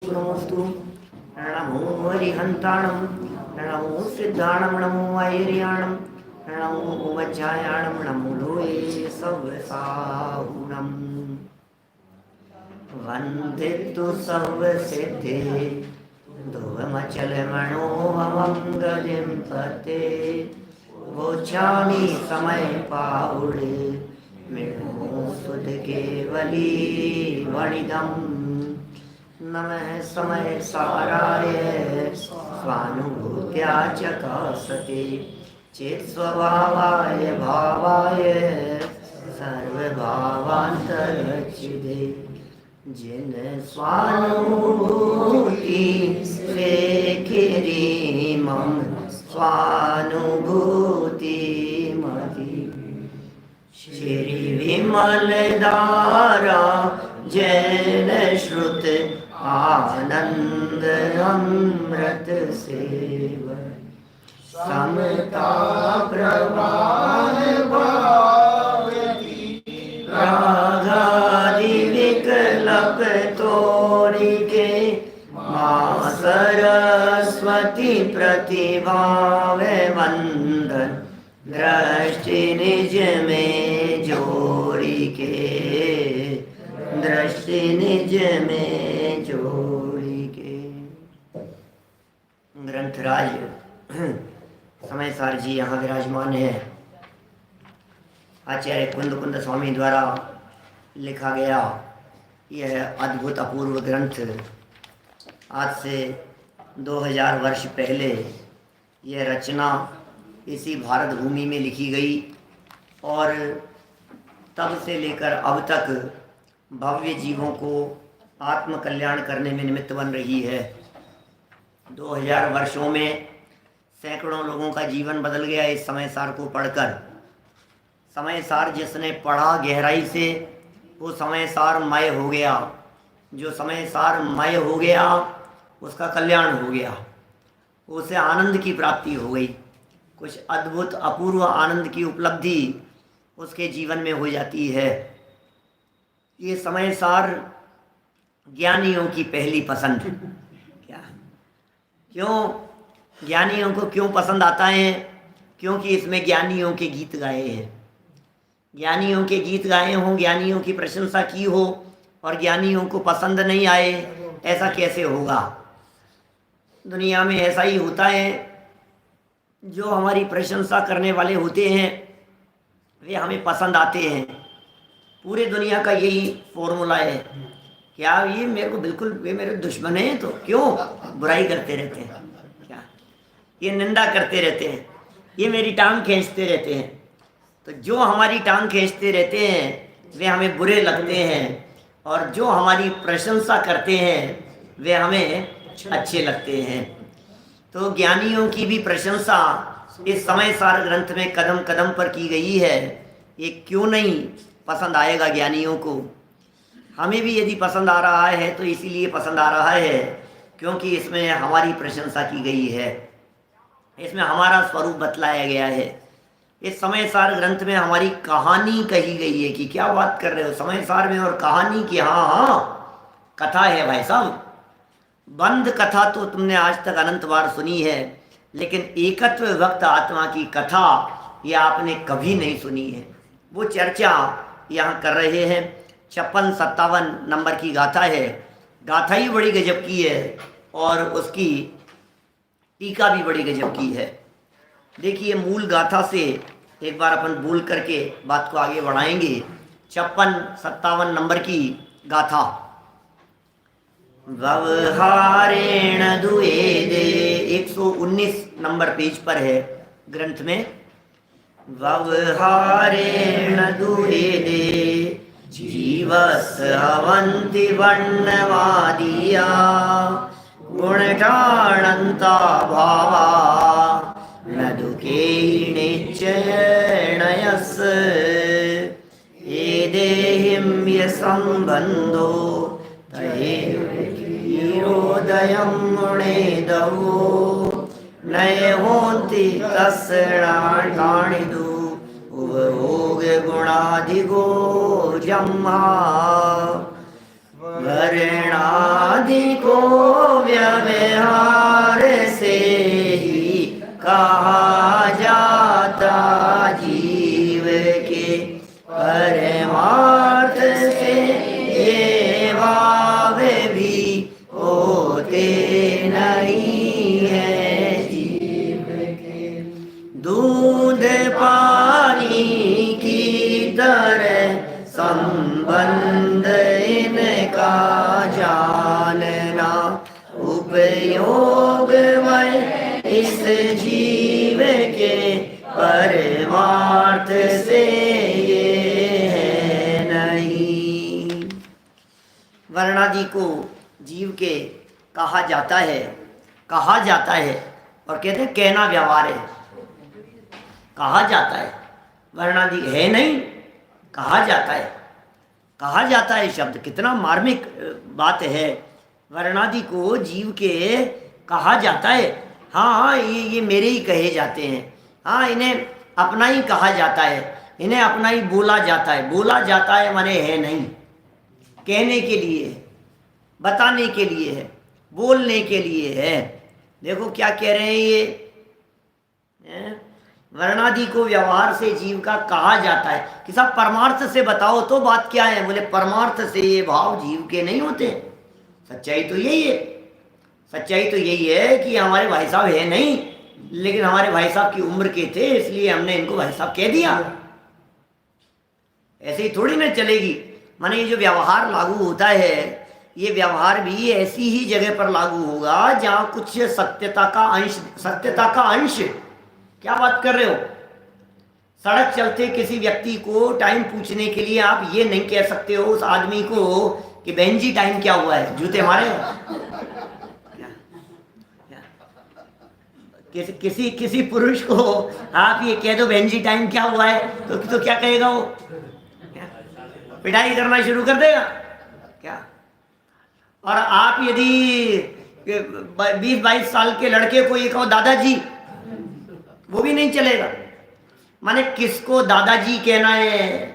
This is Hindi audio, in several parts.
नमोस्तु नमो हरिहंताणं नमो सिद्धाणं नमो ऐर्याणं नमो वज्रायाणं नमो लोये सर्वसाहुणम् वन्दितु सर्वसिद्धे ध्रुवमचलमणोमङ्गलिं पते वोचामि समय पाहुडे मिणो सुध केवली वणिदम् नमः समय साराय स्वानुभूत्या चकासते चेत्स्वभावाय भावाय सर्वभावान्तरचिदे जिन स्वानुभूति स्वीकिरी मम स्वानुभूति मति श्री विमल धारा जैन श्रुत आनंद अमृत सेव समता प्रवाह भावती रागादि विकल्प तोड़ी के माँ सरस्वती प्रतिभाव वंदन दृष्टि निज में जोड़ी के दृष्टि निज में जोड़ी के। ग्रंथराज समय सार जी यहाँ विराजमान है। आचार्य कुंद स्वामी द्वारा लिखा गया यह अद्भुत अपूर्व ग्रंथ आज से 2000 वर्ष पहले यह रचना इसी भारत भूमि में लिखी गई और तब से लेकर अब तक भव्य जीवों को आत्म कल्याण करने में निमित्त बन रही है। 2000 वर्षों में सैकड़ों लोगों का जीवन बदल गया इस समय सार को पढ़कर। समय सार जिसने पढ़ा गहराई से वो समय सार मय हो गया। जो समय सार मय हो गया उसका कल्याण हो गया, उसे आनंद की प्राप्ति हो गई। कुछ अद्भुत अपूर्व आनंद की उपलब्धि उसके जीवन में हो जाती है। ये समय सार ज्ञानियों की पहली पसंद। क्या क्यों ज्ञानियों को क्यों पसंद आता है? क्योंकि इसमें ज्ञानियों के गीत गाए हैं। ज्ञानियों के गीत गाए हों, ज्ञानियों की प्रशंसा की हो और ज्ञानियों को पसंद नहीं आए, ऐसा कैसे होगा? दुनिया में ऐसा ही होता है। जो हमारी प्रशंसा करने वाले होते हैं वे हमें पसंद आते हैं। पूरे दुनिया का यही फॉर्मूला है। क्या ये मेरे को बिल्कुल वे मेरे दुश्मन हैं तो क्यों बुराई करते रहते हैं? क्या ये निंदा करते रहते हैं? ये मेरी टांग खींचते रहते हैं। तो जो हमारी टांग खींचते रहते हैं वे हमें बुरे लगते हैं और जो हमारी प्रशंसा करते हैं वे हमें अच्छे लगते हैं। तो ज्ञानियों की भी प्रशंसा इस समय सार ग्रंथ में कदम कदम पर की गई है। ये क्यों नहीं पसंद आएगा ज्ञानियों को? हमें भी यदि पसंद आ रहा है तो इसीलिए पसंद आ रहा है क्योंकि इसमें हमारी प्रशंसा की गई है, इसमें हमारा स्वरूप बतलाया गया है। इस समय सार ग्रंथ में हमारी कहानी कही गई है। कि क्या बात कर रहे हो समय सार में और कहानी की? हाँ कथा है भाई साहब। बंद कथा तो तुमने आज तक अनंत बार सुनी है, लेकिन एकत्व विभक्त आत्मा की कथा ये आपने कभी नहीं सुनी है। वो चर्चा यहाँ कर रहे हैं। 56-57 नंबर की गाथा है। गाथा ही बड़ी गजब की है और उसकी टीका भी बड़ी गजब की है। देखिए मूल गाथा से एक बार अपन बोल करके बात को आगे बढ़ाएंगे। 56-57 नंबर की गाथा। व्यवहारेण दुएदे 119 नंबर पेज पर है ग्रंथ में। व्यवहारेण दुएदे जीवस अवंति वर्णवादिया गुणगाणन्ता भावा न दुखे निश्चयणयस ये देहिं ये संबंधो तयोदयं मुणेदवो नये होन्ति तस्णाणिदु उपभोग गुणाधिगो जम्हा वर्णादि को व्यवहार से ही कहा जाता जीव के परमार्थ से ये भाव भी होते नहीं है जीव के। दूध पानी की तरह संबंध इनका जानना उपयोगमय इस जीव के परमार्थ से ये है नहीं। वर्णादि को जीव के कहा जाता है और कहते हैं कहना व्यवहार है। कहा जाता है, वर्णादि है नहीं, कहा जाता है शब्द कितना मार्मिक बात है। वर्णादि को जीव के कहा जाता है। हाँ, ये मेरे ही कहे जाते हैं। हाँ, इन्हें अपना ही कहा जाता है, इन्हें अपना ही बोला जाता है माने है नहीं, कहने के लिए है, बताने के लिए है, बोलने के लिए है। देखो क्या कह रहे हैं ये, वर्णादि को व्यवहार से जीव का कहा जाता है कि साहब परमार्थ से बताओ तो बात क्या है। बोले परमार्थ से ये भाव जीव के नहीं होते। सच्चाई तो यही है कि हमारे भाई साहब है नहीं, लेकिन हमारे भाई साहब की उम्र के थे इसलिए हमने इनको भाई साहब कह दिया। ऐसे ही थोड़ी ना चलेगी। माने ये जो व्यवहार लागू होता है, ये व्यवहार भी ऐसी ही जगह पर लागू होगा जहां कुछ सत्यता का अंश। क्या बात कर रहे हो? सड़क चलते किसी व्यक्ति को टाइम पूछने के लिए आप ये नहीं कह सकते हो उस आदमी को कि बहन जी टाइम क्या हुआ है, जूते मारे किसी पुरुष को आप ये कह दो बहन जी टाइम क्या हुआ है तो क्या कहेगा वो? पिटाई करना शुरू कर देगा क्या? और आप यदि 20-22 साल के लड़के को ये कहो दादाजी, वो भी नहीं चलेगा। माने किसको दादाजी कहना है,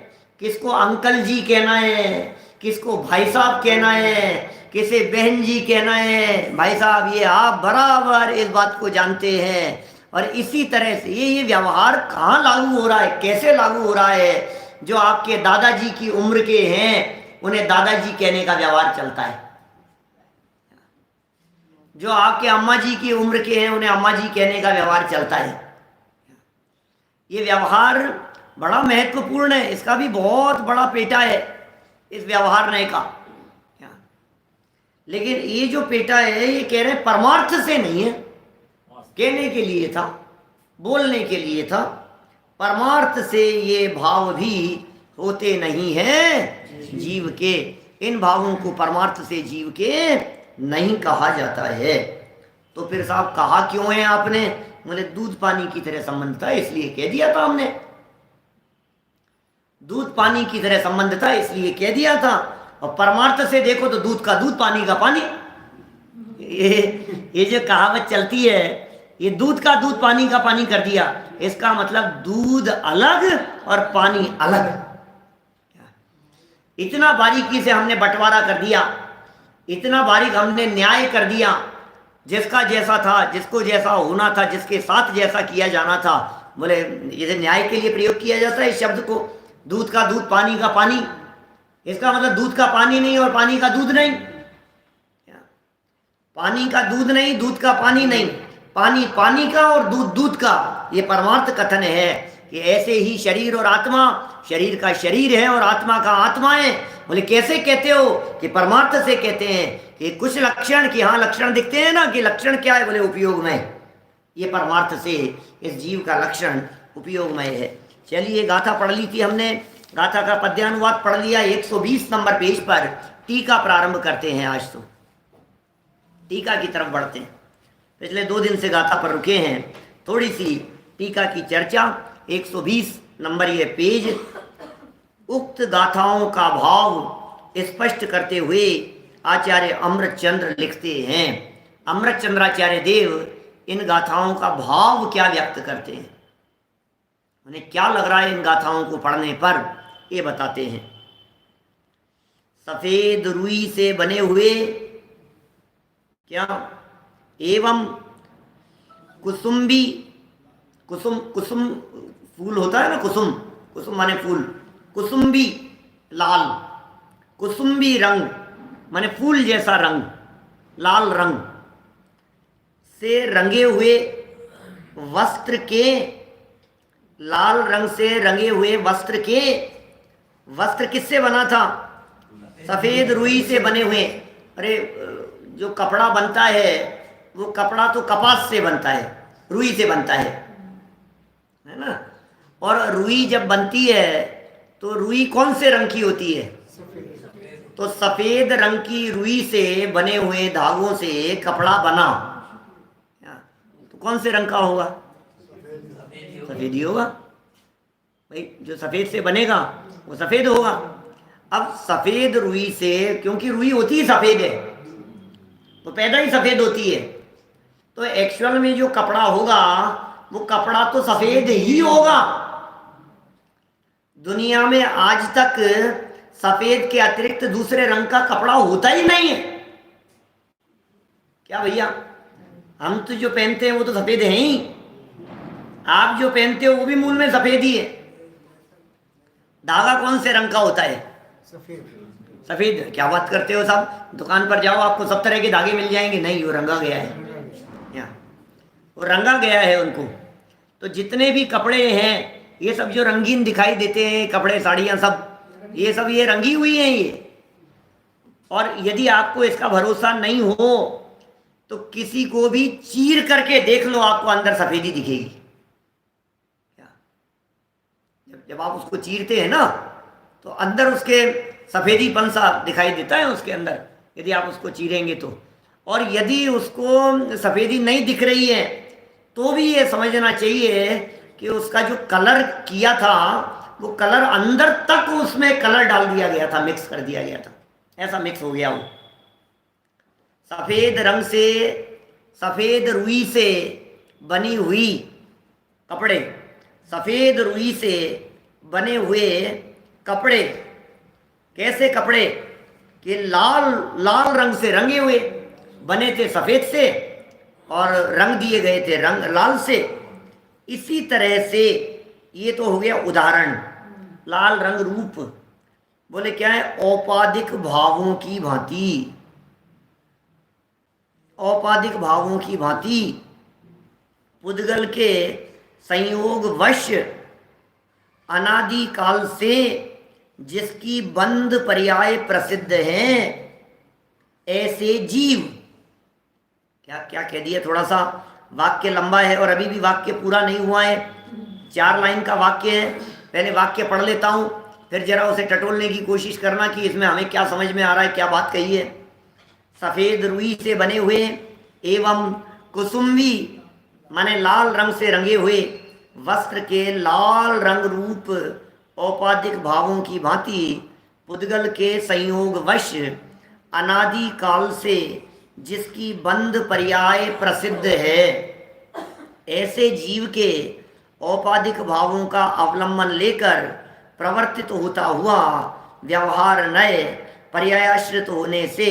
किसको अंकल जी कहना है, किसको भाई साहब कहना है, किसे बहन जी कहना है। भाई साहब, ये आप बराबर इस बात को जानते हैं। और इसी तरह से ये व्यवहार कहाँ लागू हो रहा है, कैसे लागू हो रहा है? जो आपके दादाजी की उम्र के हैं उन्हें दादाजी कहने का व्यवहार चलता है। जो आपके अम्मा जी की उम्र के हैं उन्हें अम्मा जी कहने का व्यवहार चलता है। ये व्यवहार बड़ा महत्वपूर्ण है, इसका भी बहुत बड़ा पेटा है इस व्यवहारने का। लेकिन ये जो पेटा है ये कह रहे हैं परमार्थ से नहीं है, कहने के लिए था, बोलने के लिए था। परमार्थ से ये भाव भी होते नहीं है जीव के। इन भावों को परमार्थ से जीव के नहीं कहा जाता है। तो फिर साहब कहा क्यों है आपने? बोले दूध पानी की तरह संबंध था इसलिए कह दिया था हमने। दूध पानी की तरह संबंध था इसलिए कह दिया था। और परमार्थ से देखो तो दूध का दूध, पानी का पानी। ये जो कहावत चलती है, ये दूध का दूध पानी का पानी कर दिया, इसका मतलब दूध अलग और पानी अलग। इतना बारीकी से हमने बंटवारा कर दिया, इतना बारीक हमने न्याय कर दिया। जिसका जैसा था, जिसको जैसा होना था, जिसके साथ जैसा किया जाना था। बोले जैसे न्याय के लिए प्रयोग किया जाता है इस शब्द को, दूध का दूध पानी का पानी। इसका मतलब दूध का पानी नहीं और पानी का दूध नहीं, पानी का दूध नहीं, दूध का पानी नहीं, पानी पानी का और दूध दूध का। ये परमार्थ कथन है कि ऐसे ही शरीर और आत्मा, शरीर का शरीर है और आत्मा का आत्मा है। बोले कैसे कहते हो? कि परमार्थ से कहते हैं कि कुछ लक्षण, कि हाँ लक्षण दिखते हैं ना, कि लक्षण क्या है? बोले उपयोगमय। ये परमार्थ से इस जीव का लक्षण उपयोगमय है। चलिए गाथा पढ़ ली थी हमने, गाथा का पद्यानुवाद पढ़ लिया। 120 नंबर पेज पर टीका प्रारंभ करते हैं। आज तो टीका की तरफ बढ़ते हैं। पिछले 2 दिन से गाथा पर रुके हैं, थोड़ी सी टीका की चर्चा। 120 नंबर ये पेज। उक्त गाथाओं का भाव स्पष्ट करते हुए आचार्य अमृतचंद्र लिखते हैं। अमृतचंद्राचार्य देव इन गाथाओं का भाव क्या व्यक्त करते हैं, उन्हें क्या लग रहा है इन गाथाओं को पढ़ने पर, ये बताते हैं। सफेद रुई से बने हुए क्या, एवं कुसुम्बी, कुसुम कुसुम फूल होता है ना, कुसुम, कुसुम माने फूल, कुसुम्बी लाल, कुसुम्बी रंग माने फूल जैसा रंग, लाल रंग से रंगे हुए वस्त्र के, लाल रंग से रंगे हुए वस्त्र के, वस्त्र किससे बना था? सफेद रुई से बने हुए। अरे जो कपड़ा बनता है वो कपड़ा तो कपास से बनता है, रुई से बनता है ना। और रुई जब बनती है तो रुई कौन से रंग की होती है? तो सफेद रंग की रुई से बने हुए धागों से कपड़ा बना, तो कौन से रंग का होगा? सफेद ही होगा भाई, जो सफेद से बनेगा वो सफेद होगा। अब सफेद रुई से, क्योंकि रुई होती ही सफेद है, तो पैदा ही सफेद होती है, तो एक्चुअल में जो कपड़ा होगा वो कपड़ा तो सफेद ही होगा। दुनिया में आज तक सफेद के अतिरिक्त दूसरे रंग का कपड़ा होता ही नहीं है। क्या भैया, हम तो जो पहनते हैं वो तो सफेद है ही, आप जो पहनते हो वो भी मूल में सफेद ही है। धागा कौन से रंग का होता है? सफेद। सफेद। क्या बात करते हो साहब, दुकान पर जाओ आपको सब तरह के धागे मिल जाएंगे, नहीं वो रंगा गया है, वो रंगा गया है उनको। तो जितने भी कपड़े हैं ये सब जो रंगीन दिखाई देते हैं, कपड़े साड़ियाँ सब, ये सब ये रंगी हुई हैं ये। और यदि आपको इसका भरोसा नहीं हो तो किसी को भी चीर करके देख लो, आपको अंदर सफेदी दिखेगी। जब आप उसको चीरते हैं ना तो अंदर उसके सफेदीपन सा दिखाई देता है उसके अंदर, यदि आप उसको चीरेंगे तो। और यदि उसको सफेदी नहीं दिख रही है तो भी ये समझना चाहिए कि उसका जो कलर किया था वो कलर अंदर तक उसमें कलर डाल दिया गया था, मिक्स कर दिया गया था, ऐसा मिक्स हो गया वो। सफेद रंग से, सफेद रुई से बनी हुई कपड़े, सफेद रुई से बने हुए कपड़े, कैसे कपड़े कि लाल लाल रंग से रंगे हुए, बने थे सफेद से और रंग दिए गए थे रंग लाल से। इसी तरह से ये तो हो गया उदाहरण, लाल रंग रूप। बोले क्या है? औपाधिक भावों की भांति, औपाधिक भावों की भांति पुद्गल के संयोग वश अनादि काल से जिसकी बंध पर्याय प्रसिद्ध है, ऐसे जीव। क्या क्या कह दिया, थोड़ा सा वाक्य लंबा है और अभी भी वाक्य पूरा नहीं हुआ है, 4 लाइन का वाक्य है। पहले वाक्य पढ़ लेता हूँ, फिर जरा उसे टटोलने की कोशिश करना कि इसमें हमें क्या समझ में आ रहा है, क्या बात कही है। सफेद रुई से बने हुए एवं कुसुम्बी माने लाल रंग से रंगे हुए वस्त्र के लाल रंग रूप औपाधिक भावों की भांति पुद्गल के संयोग वश अनादि काल से जिसकी बंध पर्याय प्रसिद्ध है, ऐसे जीव के औपाधिक भावों का अवलंबन लेकर प्रवर्तित होता हुआ व्यवहार नए पर्यायाश्रित होने से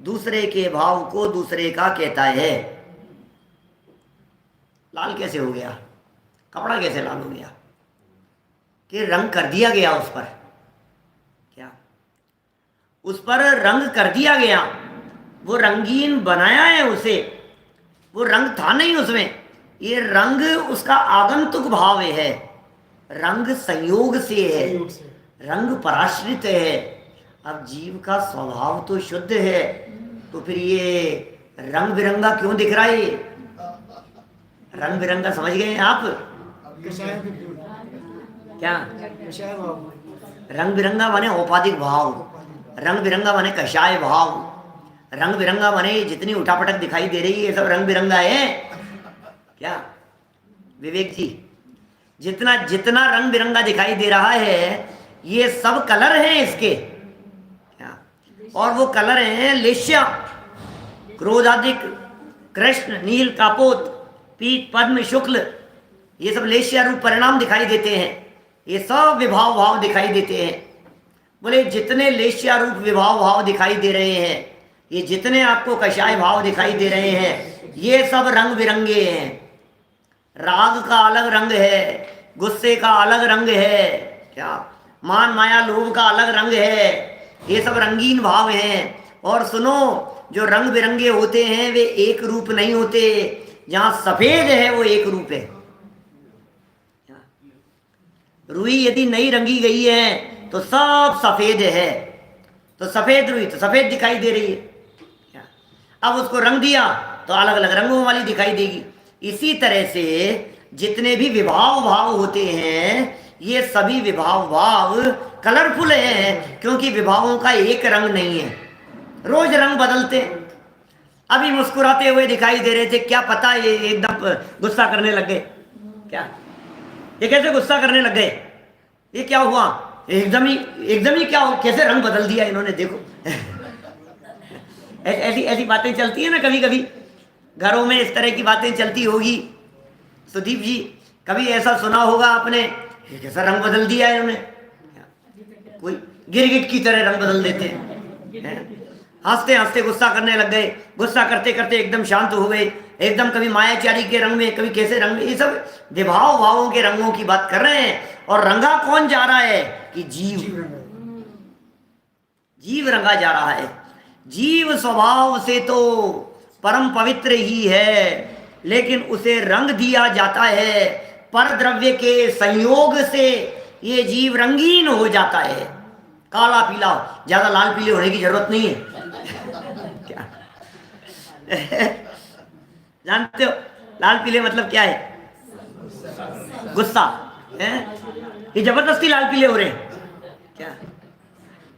दूसरे के भाव को दूसरे का कहता है। लाल कैसे हो गया? कपड़ा कैसे लाल हो गया? कि रंग कर दिया गया उस पर, क्या उस पर रंग कर दिया गया, वो रंगीन बनाया है उसे, वो रंग था नहीं उसमें, ये रंग उसका आगंतुक भाव है, रंग संयोग से है, रंग पराश्रित है। अब जीव का स्वभाव तो शुद्ध है, तो फिर ये रंग बिरंगा क्यों दिख रहा है? रंग बिरंगा समझ गए आप? क्या रंग बिरंगा माने औपाधिक भाव, रंग बिरंगा माने कषाय भाव, रंग बिरंगा माने जितनी उठापटक दिखाई दे रही है सब रंग बिरंगा है। क्या विवेक जी, जितना जितना रंग बिरंगा दिखाई दे रहा है ये सब कलर हैं इसके, क्या? और वो कलर हैं लेश्या, क्रोधाधिक, कृष्ण, नील, कापोत, पीत, पद्म, शुक्ल, ये सब लेश्या रूप परिणाम दिखाई देते हैं, ये सब विभाव भाव दिखाई देते हैं। बोले जितने लेश्या रूप विभाव भाव दिखाई दे रहे हैं, ये जितने आपको कषाय भाव दिखाई दे रहे हैं, ये सब रंग बिरंगे हैं। राग का अलग रंग है, गुस्से का अलग रंग है, क्या मान माया लोभ का अलग रंग है, ये सब रंगीन भाव हैं। और सुनो, जो रंग बिरंगे होते हैं वे एक रूप नहीं होते। जहां सफेद है वो एक रूप है। रुई यदि नहीं रंगी गई है तो सब सफेद है, तो सफेद रुई तो सफेद दिखाई दे रही है। अब उसको रंग दिया तो अलग अलग रंगों वाली दिखाई देगी। इसी तरह से जितने भी विभाव भाव होते हैं, ये सभी विभाव भाव कलरफुल हैं, क्योंकि विभावों का एक रंग नहीं है, रोज रंग बदलते। अभी मुस्कुराते हुए दिखाई दे रहे थे, क्या पता ये एकदम गुस्सा करने लग गए। क्या ये कैसे गुस्सा करने लग गए? ये क्या हुआ? एकदम ही क्या हो, कैसे रंग बदल दिया इन्होंने, देखो। ऐसी ऐसी बातें चलती है ना कभी कभी घरों में, इस तरह की बातें चलती होगी। सुदीप जी, कभी ऐसा सुना होगा आपने, ये कैसा रंग बदल दिया इन्होंने, कोई गिरगिट की तरह रंग बदल देते हैं। हंसते हंसते गुस्सा करने लग गए, गुस्सा करते करते एकदम शांत हो गए, एकदम कभी मायाचारी के रंग में, कभी कैसे रंग में। ये सब विभाव भावों के रंगों की बात कर रहे हैं। और रंगा कौन जा रहा है कि जीव, जीव रंगा जा रहा है। जीव स्वभाव से तो परम पवित्र ही है, लेकिन उसे रंग दिया जाता है पर द्रव्य के संयोग से, ये जीव रंगीन हो जाता है। काला पीला, ज्यादा लाल पीले होने की जरूरत नहीं है। क्या जानते हो लाल पीले मतलब क्या है? गुस्सा है। ये जबरदस्ती लाल पीले हो रहे हैं क्या?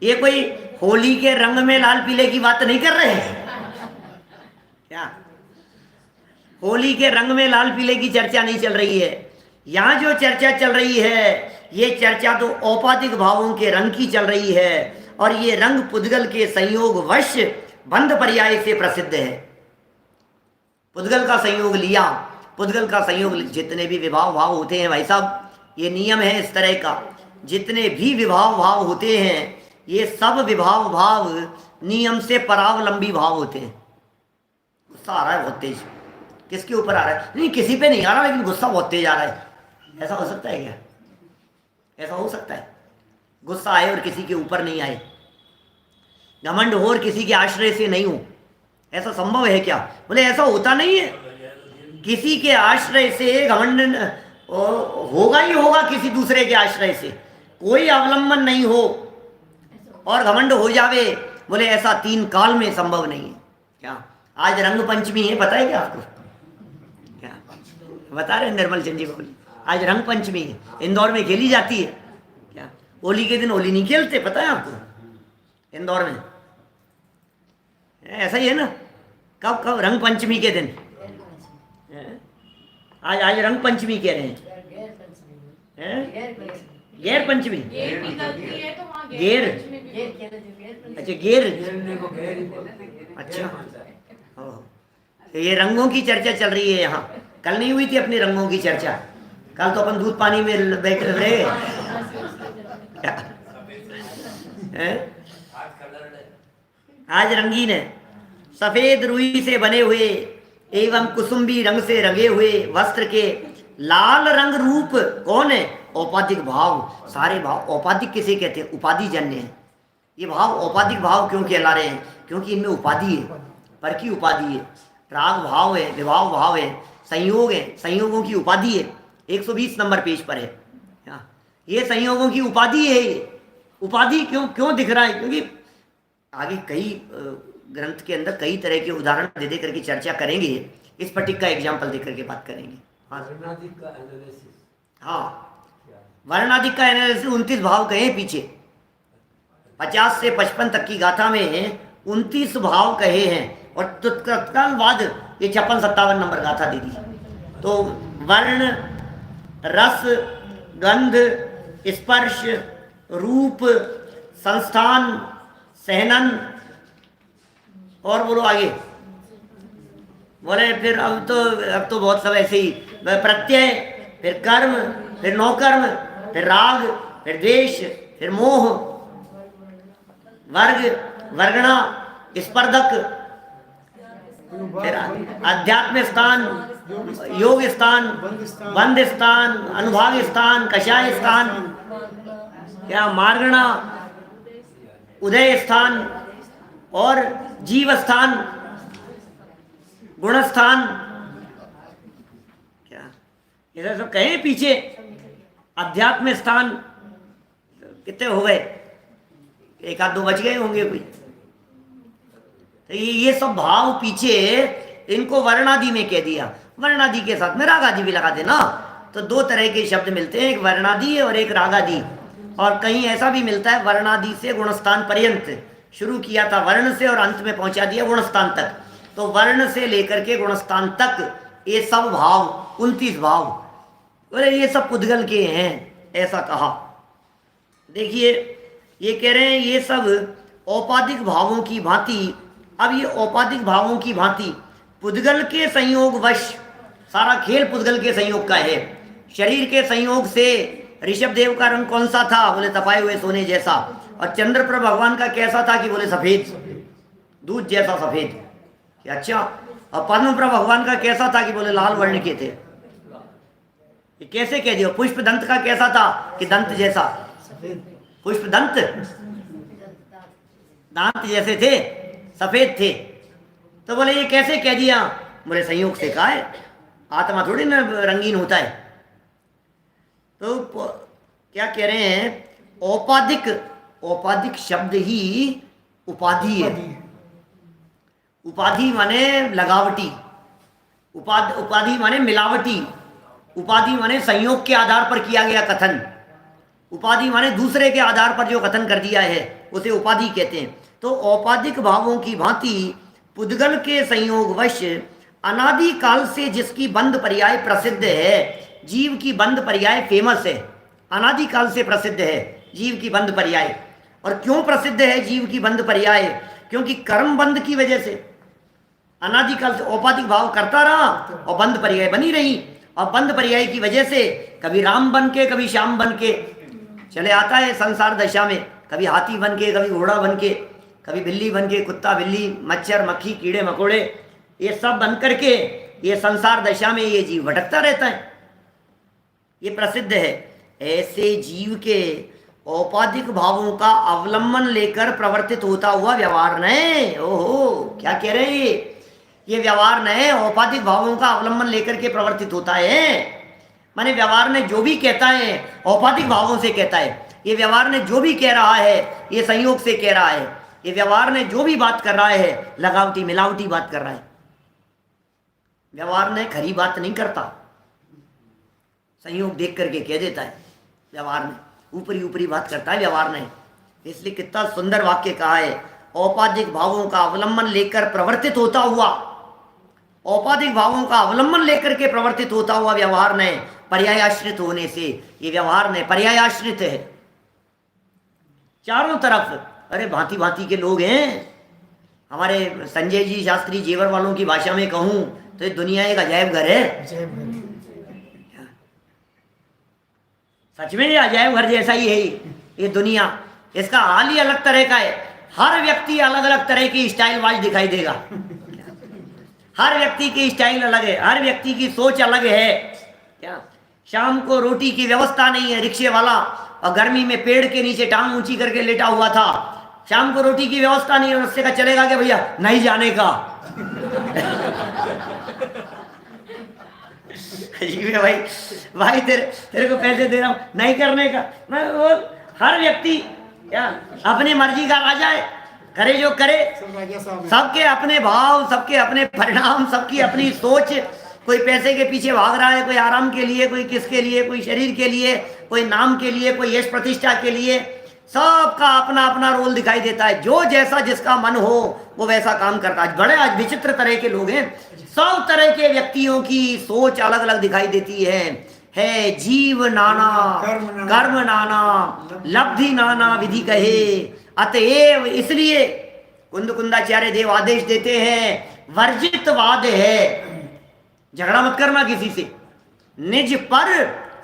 ये कोई होली के रंग में लाल पीले की बात नहीं कर रहे हैं क्या? होली के रंग में लाल पीले की चर्चा नहीं चल रही है। यहां जो चर्चा चल रही है, ये चर्चा तो औपाधिक भावों के रंग की चल रही है। और ये रंग पुद्गल के संयोग वश बंध पर्याय से प्रसिद्ध है। पुद्गल का संयोग लिया, पुद्गल का संयोग, जितने भी विभाव भाव होते हैं भाई साहब, ये नियम है इस तरह का, जितने भी विभाव भाव होते हैं, ये सब विभाव भाव नियम से परावलंबी भाव होते हैं। गुस्सा आ रहा है बहुत तेज, किसके ऊपर आ रहा है? नहीं, किसी पे नहीं आ रहा, लेकिन गुस्सा बहुत तेज आ रहा है। ऐसा हो सकता है क्या? ऐसा हो सकता है गुस्सा आए और किसी के ऊपर नहीं आए, घमंड हो और किसी के आश्रय से नहीं हो, ऐसा संभव है क्या? बोले ऐसा होता नहीं है। किसी के आश्रय से घमंड होगा ही होगा, किसी दूसरे के आश्रय से कोई अवलंबन नहीं हो और घमंड हो जावे, बोले ऐसा तीन काल में संभव नहीं है। क्या आज रंग पंचमी है, पता है क्या आपको? क्या बता रहे निर्मल चंद जी को? आज रंग पंचमी है, इंदौर में खेली जाती है। क्या होली के दिन होली नहीं खेलते, पता है आपको? इंदौर में ऐसा ही है ना। कब कब? रंग पंचमी के दिन। आज रंग पंचमी कह रहे हैं, गैर पंचमी, गेर, अच्छा गेर, अच्छा। ये रंगों की चर्चा चल रही है यहाँ। कल नहीं हुई थी अपनी रंगों की चर्चा? कल तो अपन दूध पानी में बैठ रहे। आज रंगीन है, सफेद रुई से बने हुए एवं कुसुम्बी रंग से रंगे हुए वस्त्र के लाल रंग रूप कौन है? औपाधिक भाव। सारे भाव औपाधिक किसे कहते हैं? उपाधि जन्य है। ये भाव औपाधिक भाव क्यों कहला रहे हैं? क्योंकि इनमें उपाधि है, पर की उपाधि है। राग भाव है, विभाव भाव है, संयोग है, संयोगों की उपाधि है। 120 नंबर पेज पर है। ये संयोगों की उपाधि है। उपाधि क्यों दिख रहा है? क्योंकि आगे कई ग्रंथ के अंदर कई तरह के उदाहरण दे करके चर्चा करेंगे। इस पटिक का एग्जाम्पल दे करके बात करेंगे। हाँ, वर्णाधिक का एनालिसिस 29 भाव कहे पीछे। 50 से 55 तक की गाथा में 29 भाव कहे हैं और तत्काल बाद ये 56-57 नंबर गाथा दे दी। तो वर्ण, रस, गंध, स्पर्श, रूप, संस्थान, सहनन, और बोलो आगे। बोले फिर अब तो बहुत सब ऐसे ही, प्रत्यय, फिर कर्म, फिर नौकर्म, फिर राग, फिर द्वेष, फिर मोह, वर्ग, वर्गणा, स्पर्धक, फिर अध्यात्म स्थान, योग स्थान, बंध स्थान, अनुभाग स्थान, कषाय स्थान, क्या मार्गणा, उदय स्थान और जीव स्थान, गुण स्थान, क्या ये सब कहे पीछे। अध्यात्म स्थान कितने हो गए? एक आध दो बच गए होंगे कोई। तो ये सब भाव पीछे इनको वर्णादि में कह दिया। वर्णादि के साथ में रागादि भी लगा देना, तो दो तरह के शब्द मिलते हैं, एक वर्णादि और एक रागादि। और कहीं ऐसा भी मिलता है वर्णादि से गुणस्थान पर्यंत, शुरू किया था वर्ण से और अंत में पहुंचा दिया गुणस्थान तक। तो वर्ण से लेकर के गुणस्थान तक ये सब भाव 29 भाव, बोले ये सब पुद्गल के हैं, ऐसा कहा। देखिए ये कह रहे हैं ये सब औपाधिक भावों की भांति। अब ये औपाधिक भावों की भांति पुद्गल के संयोग वश, सारा खेल पुद्गल के संयोग का है। शरीर के संयोग से ऋषभ देव का रंग कौन सा था? बोले तपाए हुए सोने जैसा। और चंद्रप्रभ भगवान का कैसा था? कि बोले सफेद, दूध जैसा सफेद। अच्छा, और पद्मप्रभ भगवान का कैसा था? कि बोले लाल वर्ण के थे। ये कैसे कह दिया? पुष्प दंत का कैसा था? कि दंत जैसा, पुष्प दंत, दांत जैसे थे, सफेद थे। तो बोले ये कैसे कह दिया? बोले संयोग से कहा है, आत्मा थोड़ी ना रंगीन होता है। तो क्या कह रहे हैं? औपाधिक, औपाधिक शब्द ही उपाधि है। उपाधि माने लगावटी, उपाधि माने मिलावटी, उपाधि माने संयोग के आधार पर किया गया कथन, उपाधि माने दूसरे के आधार पर जो कथन कर दिया है उसे उपाधि कहते हैं। तो औपाधिक भावों की भांति पुद्गल के संयोग वश अनादि काल से जिसकी बंध पर्याय प्रसिद्ध है, जीव की बंध पर्याय फेमस है, अनादि काल से प्रसिद्ध है जीव की बंध पर्याय। और क्यों प्रसिद्ध है जीव की बंध पर्याय? क्योंकि कर्म बंध की वजह से अनादि काल से औपाधिक भाव करता रहा और बंध पर्याय बनी रही। और बंध पर्याय की वजह से कभी राम बन के कभी श्याम बन के चले आता है संसार दशा में, कभी हाथी बन के कभी घोड़ा बन के, कभी बिल्ली बन के, कुत्ता बिल्ली, मच्छर मक्खी कीड़े मकोड़े, ये सब बन करके ये संसार दशा में ये जीव भटकता रहता है। ये प्रसिद्ध है। ऐसे जीव के औपाधिक भावों का अवलंबन लेकर प्रवर्तित होता हुआ व्यवहार नए। ओहो, क्या कह रहे हैं? ये व्यवहार नए औपाधिक भावों का अवलंबन लेकर के प्रवर्तित होता है। माने व्यवहार ने जो भी कहता है औपाधिक भावों से कहता है। ये व्यवहार ने जो भी कह रहा है ये संयोग से कह रहा है। ये व्यवहार ने जो भी बात कर रहा है लगावटी मिलावटी बात कर रहा है। व्यवहार ने खरी बात नहीं करता, संयोग देख करके कह देता है। व्यवहार ने ऊपरी ऊपरी बात करता है व्यवहार ने। इसलिए कितना सुंदर वाक्य कहा है, औपाधिक भावों का अवलंबन लेकर प्रवर्तित होता हुआ, औपाधिक भावों का अवलंबन लेकर के प्रवर्तित होता हुआ व्यवहार ने पर्यायाश्रित होने से, ये व्यवहार ने पर्यायाश्रित है चारों तरफ। अरे भांति भांति के लोग हैं। हमारे संजय जी शास्त्री जेवर वालों की भाषा में कहूं तो ये दुनिया एक अजायब घर है। सच में ये अजायब घर जैसा ही है ये दुनिया। इसका हाल ही अलग तरह का है। हर व्यक्ति अलग अलग तरह की स्टाइल वाइज दिखाई देगा। हर व्यक्ति की स्टाइल अलग है, हर व्यक्ति की सोच अलग है। क्या शाम को रोटी की व्यवस्था नहीं है, रिक्शे वाला और गर्मी में पेड़ के नीचे टांग ऊंची करके लेटा हुआ था। शाम को रोटी की व्यवस्था नहीं है, उससे का चलेगा कि भैया नहीं जाने का। भाई भाई तेरे को पैसे दे रहा हूं, नहीं करने का। मैं वो हर व्यक्ति क्या अपनी मर्जी का राजा है, करे जो करे। सबके अपने भाव, सबके अपने परिणाम, सबकी अपनी सोच। कोई पैसे के पीछे भाग रहा है, कोई आराम के लिए, कोई किसके लिए, कोई शरीर के लिए, कोई नाम के लिए, कोई यश प्रतिष्ठा के लिए। सबका अपना अपना रोल दिखाई देता है। जो जैसा जिसका मन हो वो वैसा काम करता है। बड़े आज विचित्र तरह के लोग हैं। सब तरह के व्यक्तियों की सोच अलग अलग दिखाई देती है जीव नाना कर्म नाना लब्धि नाना विधि कहे। अतएव इसलिए कुंद कुंदाचार्य देव आदेश देते हैं, वर्जितवाद है, झगड़ा मत करना किसी से, निज पर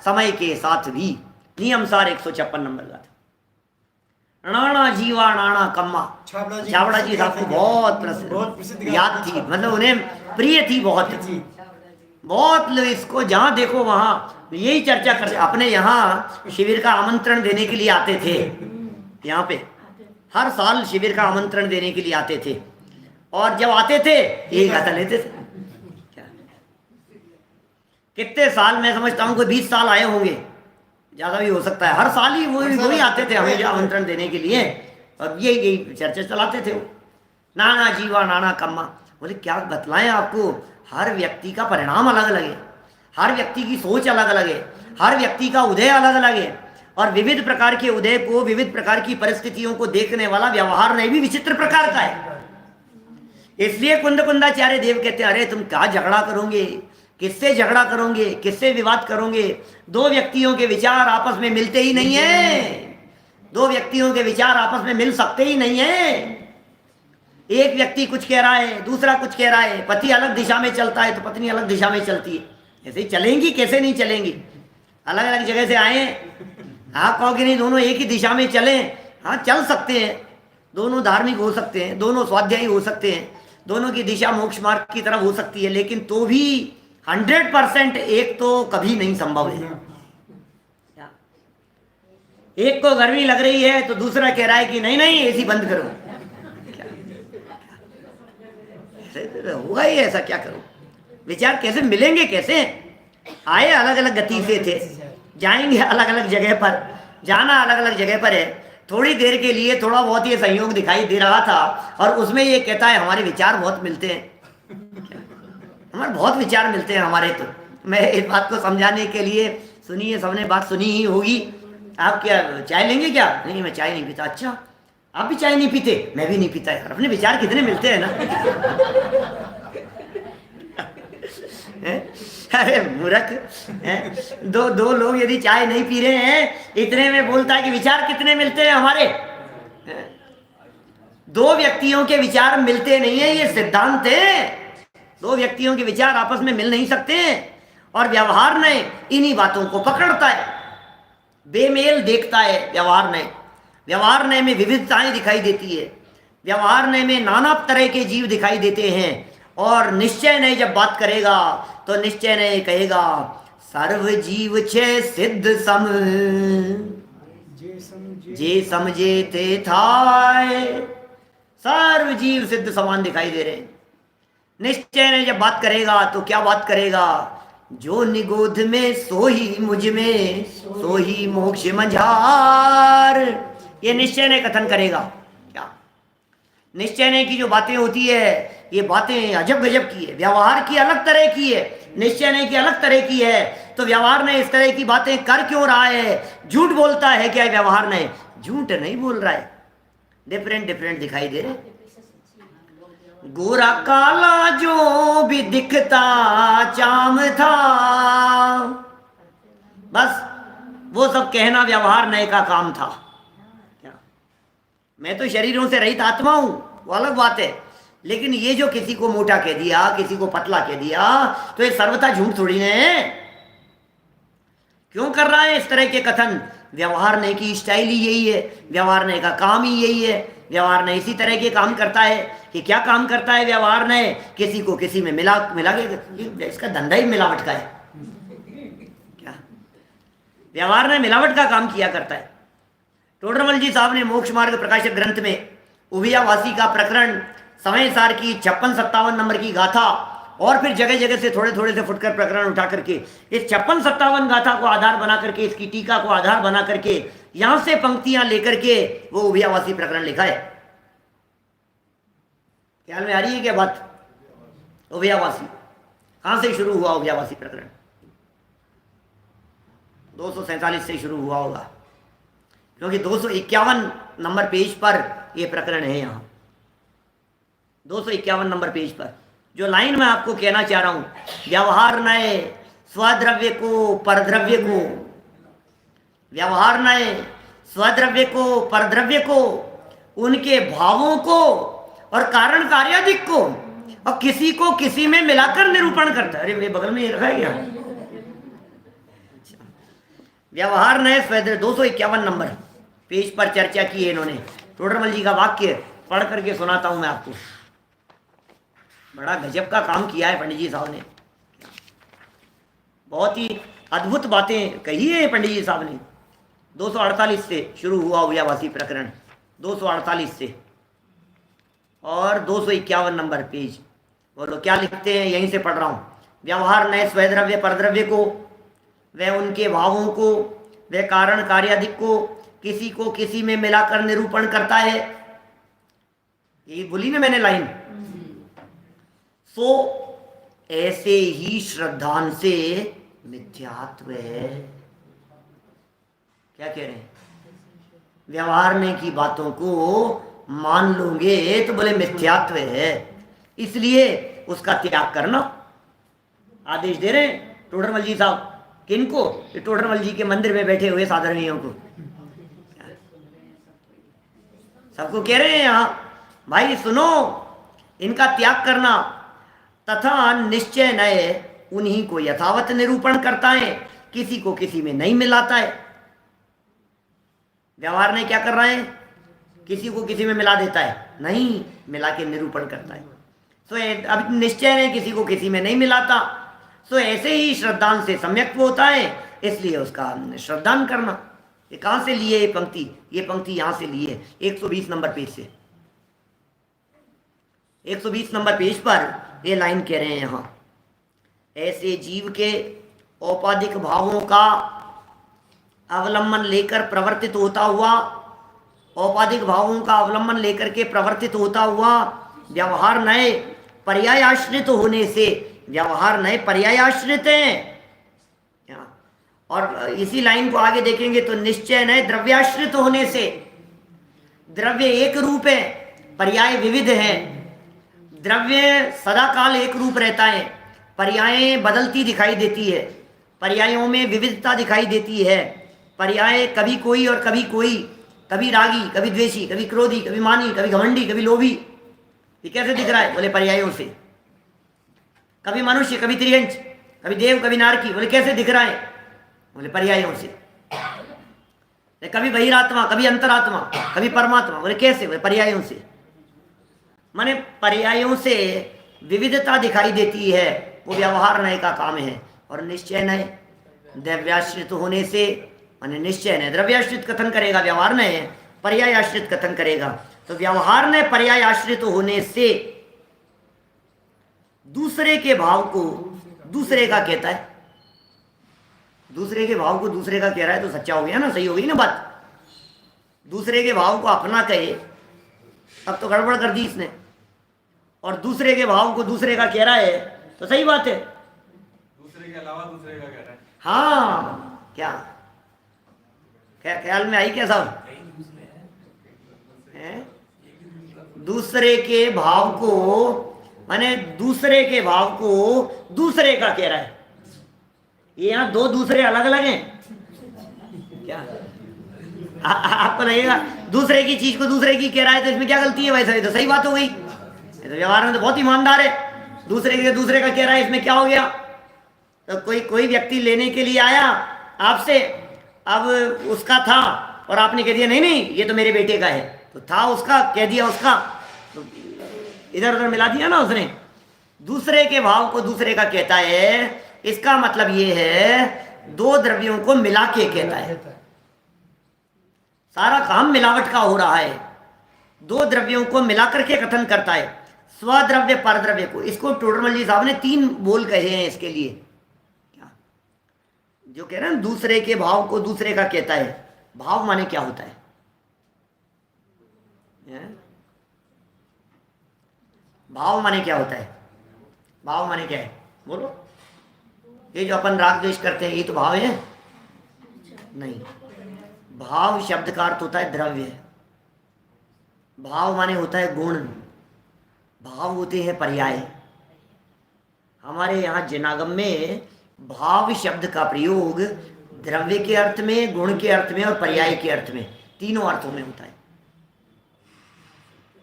समय के साथ भी। नियम सार 156 नंबर का था। नाना जीवा नाना कम्मा। छाबड़ा जी साहब को बहुत प्रसिद्ध याद थी, मतलब उन्हें प्रिय थी बहुत। बहुत लोग इसको जहाँ देखो वहाँ यही चर्चा करते। अपने यहाँ शिविर का आमंत्रण देने के लिए आते थे, यहाँ पे हर साल शिविर का आमंत्रण देने के लिए आते थे, और जब आते थे यही गाथा लेते थे। कितने साल, मैं समझता हूँ कोई 20 साल आए होंगे, ज़्यादा भी हो सकता है। हर साल ही वही आते थे हमें आमंत्रण देने के लिए, और यही चर्चा चलाते थे वो, नाना जीवा नाना कम्मा। बोले क्या बतलाएं आपको, हर व्यक्ति का परिणाम अलग अलग है, हर व्यक्ति की सोच अलग अलग है, हर व्यक्ति का उदय अलग अलग है, और विविध प्रकार के उदय को, विविध प्रकार की परिस्थितियों को देखने वाला व्यवहार नहीं भी विचित्र प्रकार का है। इसलिए कुंदाचार्य देव कहते हैं, अरे तुम क्या झगड़ा करोगे, किससे झगड़ा करोगे, किससे विवाद करोगे? दो व्यक्तियों के विचार आपस में मिलते ही नहीं है, दो व्यक्तियों के विचार आपस में मिल सकते ही नहीं है। एक व्यक्ति कुछ कह रहा है, दूसरा कुछ कह रहा है, पति अलग दिशा में चलता है तो पत्नी अलग दिशा में चलती है, ऐसे ही चलेंगी? कैसे नहीं चलेंगी? अलग अलग जगह से आए, आप कहोगे नहीं दोनों एक ही दिशा में चलें? हाँ चल सकते हैं, दोनों धार्मिक हो सकते हैं, दोनों स्वाध्यायी हो सकते हैं, दोनों की दिशा मोक्ष मार्ग की तरफ हो सकती है, लेकिन तो भी 100% एक तो कभी नहीं संभव है। एक को गर्मी लग रही है तो दूसरा कह रहा है कि नहीं नहीं एसी बंद करो। हुआ ही ऐसा, क्या करो? विचार कैसे मिलेंगे? कैसे आए अलग अलग गति से थे, जाएंगे अलग अलग जगह पर, जाना अलग अलग जगह पर है। थोड़ी देर के लिए थोड़ा बहुत ये संयोग दिखाई दे रहा था, और उसमें ये कहता है हमारे विचार बहुत मिलते हैं, हमारे बहुत विचार मिलते हैं हमारे। तो मैं इस बात को समझाने के लिए, सुनिए, सबने बात सुनी ही होगी। आप क्या चाय लेंगे क्या? नहीं मैं चाय नहीं पीता। अच्छा आप भी चाय नहीं पीते? मैं भी नहीं पीता यार। अपने विचार कितने मिलते हैं ना। अरे मूर्ख, दो लोग यदि चाय नहीं पी रहे हैं, इतने में बोलता है कि विचार कितने मिलते हैं हमारे। दो व्यक्तियों के विचार मिलते नहीं है, ये सिद्धांत है। दो व्यक्तियों के विचार आपस में मिल नहीं सकते, और व्यवहार ने इन्हीं बातों को पकड़ता है, बेमेल देखता है व्यवहार ने। व्यवहार ने में विविधताएं दिखाई देती है, व्यवहार ने में नाना तरह के जीव दिखाई देते हैं, और निश्चय ने जब बात करेगा तो निश्चय ने कहेगा सर्व जीव छे सिद्ध सम, जे समझे ते थाय। सर्व जीव सिद्ध समान दिखाई दे रहे हैं। निश्चय ने जब बात करेगा तो क्या बात करेगा? जो निगोध में सोही मुझ में, सोही मोक्ष मझार। ये निश्चय ने कथन करेगा। क्या निश्चय ने की जो बातें होती है, ये बातें अजब गजब की है। व्यवहार की अलग तरह की है, निश्चय ने की अलग तरह की है। तो व्यवहार ने इस तरह की बातें कर क्यों रहा है? झूठ बोलता है क्या व्यवहार ने? झूठ नहीं बोल रहा है, डिफरेंट डिफरेंट दिखाई दे रहे। गोरा काला जो भी दिखता चाम था, बस वो सब कहना व्यवहार नए का काम था। क्या मैं तो शरीरों से रहित आत्मा हूं, वो अलग बात है, लेकिन ये जो किसी को मोटा कह दिया, किसी को पतला कह दिया, तो ये सर्वथा झूठ थोड़ी है। क्यों कर रहा है इस तरह के कथन? व्यवहार ने की स्टाइल ही यही है, व्यवहार ने का काम ही यही है। व्यवहार ने इसी तरह के काम करता है कि क्या काम करता है व्यवहार ने? किसी को किसी में मिला के, इसका धंधा ही मिलावट का है। क्या व्यवहार ने मिलावट का काम किया करता है। टोडरमल जी साहब ने मोक्ष मार्ग प्रकाशक ग्रंथ में उभियावासी का प्रकरण, समय सार की 56-57 नंबर की गाथा, और फिर जगह जगह से थोड़े थोड़े से फुटकर प्रकरण उठा करके इस 56-57 गाथा को आधार बना करके, इसकी टीका को आधार बना करके, यहां से पंक्तियां लेकर के वो उभियावासी प्रकरण लिखा है। ख्याल में आ रही है क्या बात? उभियावासी कहां से शुरू हुआ? उभियावासी प्रकरण 247 से शुरू हुआ होगा, क्योंकि 251 नंबर पेज पर यह प्रकरण है। यहां 251 नंबर पेज पर जो लाइन मैं आपको कहना चाह रहा हूं, व्यवहार नए स्वद्रव्य को परद्रव्य को, व्यवहार नए स्वद्रव्य को परद्रव्य को, उनके भावों को और कारण कार्यादिक को, और किसी को किसी में मिलाकर निरूपण करता है। अरे मेरे बगल में ये रखा है क्या? व्यवहार नए स्वद्रव्य 251 नंबर, पेज पर चर्चा की है इन्होंने। टोडरमल जी का वाक्य पढ़ करके सुनाता हूं मैं आपको। बड़ा गजब का काम किया है पंडित जी साहब ने, बहुत ही अद्भुत बातें कही है पंडित जी साहब ने। 248 से शुरू हुआ व्यावासी प्रकरण, 248 से, और 251 नंबर पेज। बोलो क्या लिखते हैं, यहीं से पढ़ रहा हूँ। व्यवहार नए स्वद्रव्य परद्रव्य को, वह उनके भावों को, वह कारण कार्यादिक को किसी को किसी में मिलाकर निरूपण करता है। ये बोली ना मैंने लाइन। सो ऐसे ही श्रद्धान से मिथ्यात्व है। क्या कह रहे हैं, व्यवहारने की बातों को मान लोगे तो बोले मिथ्यात्व है, इसलिए उसका त्याग करना। आदेश दे रहे हैं टोडरमल जी साहब। किनको? टोडरमल जी के मंदिर में बैठे हुए साधर्मियों को, सबको कह रहे हैं यहां, भाई सुनो, इनका त्याग करना। तथा निश्चय नए उन्हीं को यथावत निरूपण करता है, किसी को किसी में नहीं मिलाता है। व्यवहार ने क्या कर रहा है, किसी को किसी में मिला देता है, नहीं, मिला के निरूपण करता है। सो अब निश्चय ने किसी को किसी में नहीं मिलाता, सो ऐसे ही श्रद्धान से सम्यक्त्व होता है, इसलिए उसका श्रद्धान करना। ये कहां से लिए ये पंक्ति? ये पंक्ति यहां से लिए 120 नंबर पेज से। 120 नंबर पेज पर ये लाइन कह रहे हैं यहां, ऐसे जीव के औपाधिक भावों का अवलंबन लेकर प्रवर्तित होता हुआ, औपाधिक भावों का अवलंबन लेकर के प्रवर्तित होता हुआ व्यवहार नए पर्यायाश्रित होने से, व्यवहार नए पर्यायाश्रित हैं। और इसी लाइन को आगे देखेंगे तो निश्चय नए द्रव्याश्रित होने से, द्रव्य एक रूप है, पर्याय विविध है। द्रव्य सदा काल एक रूप रहता है, पर्यायें बदलती दिखाई देती है, पर्यायों में विविधता दिखाई देती है। पर्याय कभी कोई और कभी कोई, कभी रागी, कभी द्वेषी, कभी क्रोधी, कभी मानी, कभी घमंडी, कभी लोभी। ये कैसे दिख रहा है? बोले पर्यायों से। कभी मनुष्य, कभी त्रियंच, कभी देव, कभी नारकी। बोले कैसे दिख रहा है? बोले पर्यायों से। कभी बहिरात्मा, कभी अंतरात्मा, कभी परमात्मा। बोले कैसे? बोले पर्यायों से। माने पर्यायों से विविधता दिखाई देती है, वो व्यवहार नय का काम है। और निश्चय नय द्रव्याश्रित होने से, माने निश्चय नय द्रव्याश्रित कथन करेगा, व्यवहार नय पर्याय आश्रित कथन करेगा। तो व्यवहार नय पर्याय आश्रित होने से दूसरे के भाव को दूसरे का कहता है, दूसरे के भाव को दूसरे का कह रहा है तो सच्चा हो गया ना, सही हो गई ना बात। दूसरे के भाव को अपना कहे, अब तो गड़बड़ कर दी इसने। और दूसरे के भाव को दूसरे का कह रहा है तो सही बात है, दूसरे के अलावा दूसरे का कह रहा है। हाँ, क्या ख्याल में आई क्या साहब? दूसरे के भाव को, माने दूसरे के भाव को दूसरे का कह रहा है। ये यहाँ दो दूसरे अलग अलग हैं क्या? आपको लगेगा दूसरे की चीज को दूसरे की कह रहा है तो इसमें क्या गलती है? वैसे तो सही बात हो गई, तो व्यवहार में तो बहुत ईमानदार है। दूसरे के दूसरे का कह रहा है, इसमें क्या हो गया? तो कोई व्यक्ति लेने के लिए आया आपसे, अब उसका था और आपने कह दिया नहीं नहीं ये तो मेरे बेटे का है, तो था उसका, कह दिया उसका, तो इधर उधर मिला दिया ना उसने। दूसरे के भाव को दूसरे का कहता है, इसका मतलब ये है दो द्रव्यों को मिला के कहता है। सारा काम मिलावट का हो रहा है, दो द्रव्यों को मिलाकर के कथन करता है। स्वद्रव्य परद्रव्य को, इसको टोडरमल जी साहब ने 3 बोल कहे हैं इसके लिए। क्या जो कह रहे हैं दूसरे के भाव को दूसरे का कहता है, भाव माने क्या होता है? भाव माने क्या होता है? भाव माने क्या है? बोलो। ये जो अपन राग द्वेष करते हैं ये तो भाव है? नहीं, भाव शब्द का अर्थ होता है द्रव्य। भाव माने होता है गुण, भाव होते हैं पर्याय। हमारे यहाँ जनागम में भाव शब्द का प्रयोग द्रव्य के अर्थ में, गुण के अर्थ में और पर्याय के अर्थ में, तीनों अर्थों में होता है।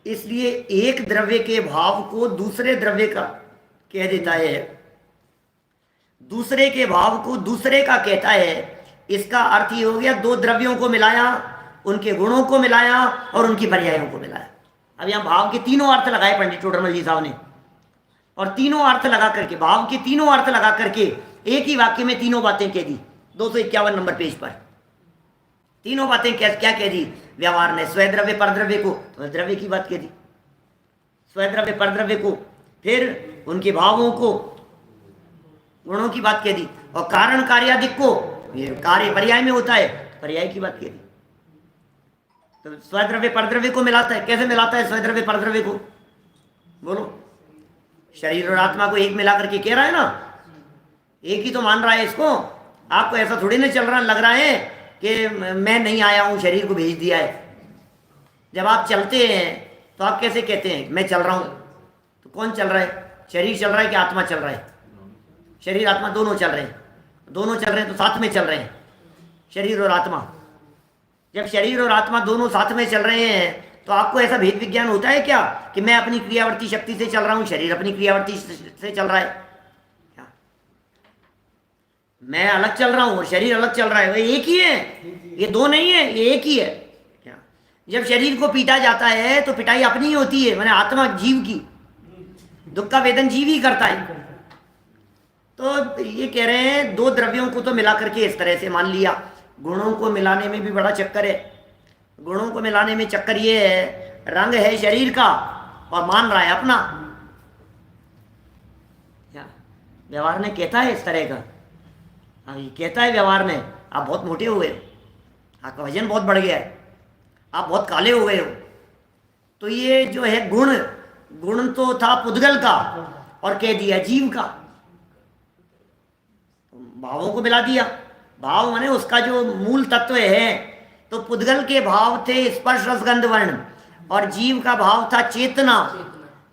इसलिए एक द्रव्य के भाव को दूसरे द्रव्य का कह देता है, दूसरे के भाव को दूसरे का कहता है। इसका अर्थ ये हो गया दो द्रव्यों को मिलाया उनके गुणों को मिलाया और उनकी पर्यायों को मिलाया। अब यहाँ भाव के तीनों अर्थ लगाए पंडित टोडरमल जी साहब ने, और तीनों अर्थ लगा करके, भाव के तीनों अर्थ लगा करके एक ही वाक्य में तीनों बातें कह दी। 251 नंबर पेज पर तीनों बातें क्या कह दी? व्यवहार ने स्वद्रव्य परद्रव्य को, तो द्रव्य की बात कह दी, स्वद्रव्य परद्रव्य को, फिर उनके भावों को, गुणों की बात कह दी, और कारण कार्यादिक को, ये कार्य पर्याय में होता है, पर्याय की बात कह दी। तो स्वद्रव्य परद्रव्य को मिलाता है, कैसे मिलाता है स्वद्रव्य परद्रव्य को? बोलो। शरीर और आत्मा को एक मिला करके कह रहा है ना, एक ही तो मान रहा है इसको। आपको ऐसा थोड़ी ना चल रहा लग रहा है कि मैं नहीं आया हूं, शरीर को भेज दिया है। जब आप चलते हैं तो आप कैसे कहते हैं मैं चल रहा हूं? तो कौन चल रहा है? शरीर चल रहा है कि आत्मा चल रहा है? शरीर आत्मा दोनों चल रहे हैं, दोनों चल रहे हैं तो साथ में चल रहे हैं, शरीर और आत्मा। जब शरीर और आत्मा दोनों साथ में चल रहे हैं तो आपको ऐसा भेद विज्ञान होता है क्या कि मैं अपनी क्रियावर्ती शक्ति से चल रहा हूं, शरीर अपनी क्रियावर्ती से चल रहा है? क्या मैं अलग चल रहा हूं और शरीर अलग चल रहा है? वो एक ही है, ये दो नहीं है, ये एक ही है। क्या जब शरीर को पीटा जाता है तो पिटाई अपनी ही होती है, माने आत्मा जीव की, दुख का वेदन जीव ही करता है। तो ये कह रहे हैं दो द्रव्यों को तो मिला करके इस तरह से मान लिया। गुणों को मिलाने में भी बड़ा चक्कर है। गुणों को मिलाने में चक्कर ये है, रंग है शरीर का और मान रहा है अपना। क्या व्यवहार ने कहता है इस तरह का? हाँ, ये कहता है व्यवहार ने, आप बहुत मोटे हो गए, आपका वजन बहुत बढ़ गया है, आप बहुत काले हो गए हो। तो ये जो है गुण, गुण तो था पुद्गल का और कह दिया जीव का। भावों को मिला दिया। भाव माने उसका जो मूल तत्व है, तो पुद्गल के भाव थे स्पर्श रसगंध वर्ण, और जीव का भाव था चेतना।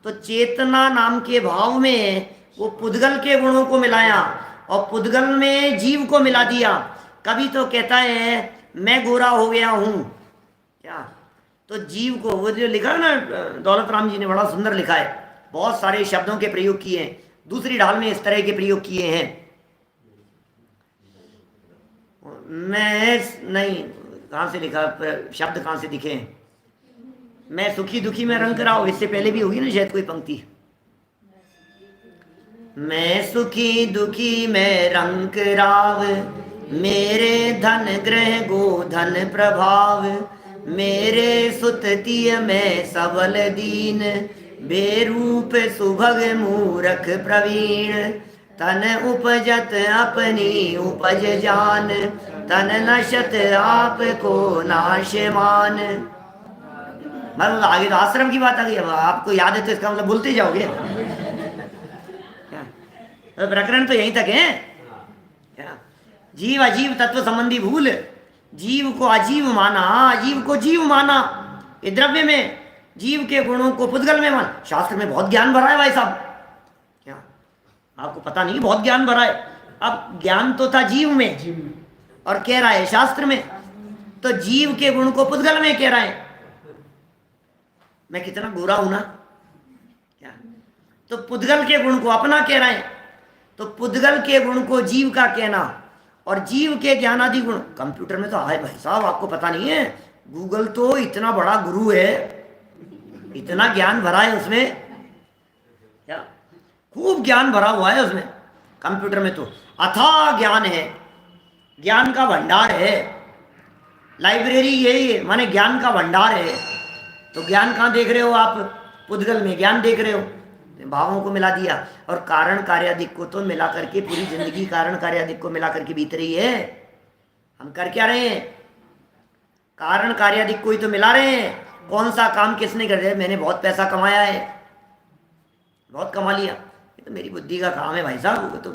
तो चेतना नाम के भाव में वो पुद्गल के गुणों को मिलाया और पुद्गल में जीव को मिला दिया। कभी तो कहता है मैं गोरा हो गया हूं, क्या? तो जीव को, वो जो लिखा है ना दौलत राम जी ने, बड़ा सुंदर लिखा है, बहुत सारे शब्दों के प्रयोग किए हैं। दूसरी ढाल में इस तरह के प्रयोग किए हैं। मैं नहीं, कहाँ से लिखा शब्द, कहाँ से दिखे? मैं सुखी दुखी में रंग कराओ, इससे पहले भी होगी ना शायद कोई पंक्ति। मैं सुखी दुखी में रंग कराव, मेरे धन ग्रह गो धन प्रभाव, मेरे सुततीय में सबल दीन, बेरूप सुभग मूरख प्रवीण, तन उपजत अपनी उपज जान, तन नशत आप को नाशमान। मतलब आगे तो आश्रम की बात आ गई। अब आपको याद है तो इसका मतलब भूलते जाओगे। तो प्रकरण तो यहीं तक है। क्या जीव अजीव तत्व संबंधी भूल, जीव को अजीव माना, अजीव को जीव माना। ये द्रव्य में जीव के गुणों को पुद्गल में मान। शास्त्र में बहुत ज्ञान भरा है भाई साहब, क्या आपको पता नहीं? बहुत ज्ञान भरा है। अब ज्ञान तो था जीव में और कह रहा है शास्त्र में, तो जीव के गुण को पुद्गल में कह रहा है। मैं कितना गोरा हूं ना, क्या? तो पुद्गल के गुण को अपना कह रहा है। तो पुद्गल के गुण को जीव का कहना और जीव के ज्ञानादि गुण। कंप्यूटर में तो आए भाई साहब, आपको पता नहीं है? गूगल तो इतना बड़ा गुरु है, इतना ज्ञान भरा है उसमें, क्या खूब ज्ञान भरा हुआ है उसमें। कंप्यूटर में तो अथाह ज्ञान है, ज्ञान का भंडार है। लाइब्रेरी यही माने ज्ञान का भंडार है। तो ज्ञान कहाँ देख रहे हो आप? पुद्गल में ज्ञान देख रहे हो। भावों को मिला दिया और कारण कार्यादिक को तो मिला करके, पूरी जिंदगी कारण कार्यादिक को मिला करके बीत रही है। हम कर क्या रहे हैं? कारण कार्यादिक को ही तो मिला रहे हैं। कौन सा काम किसने कर दिया? मैंने बहुत पैसा कमाया है, बहुत कमा लिया, ये तो मेरी बुद्धि का काम है भाई साहब। तो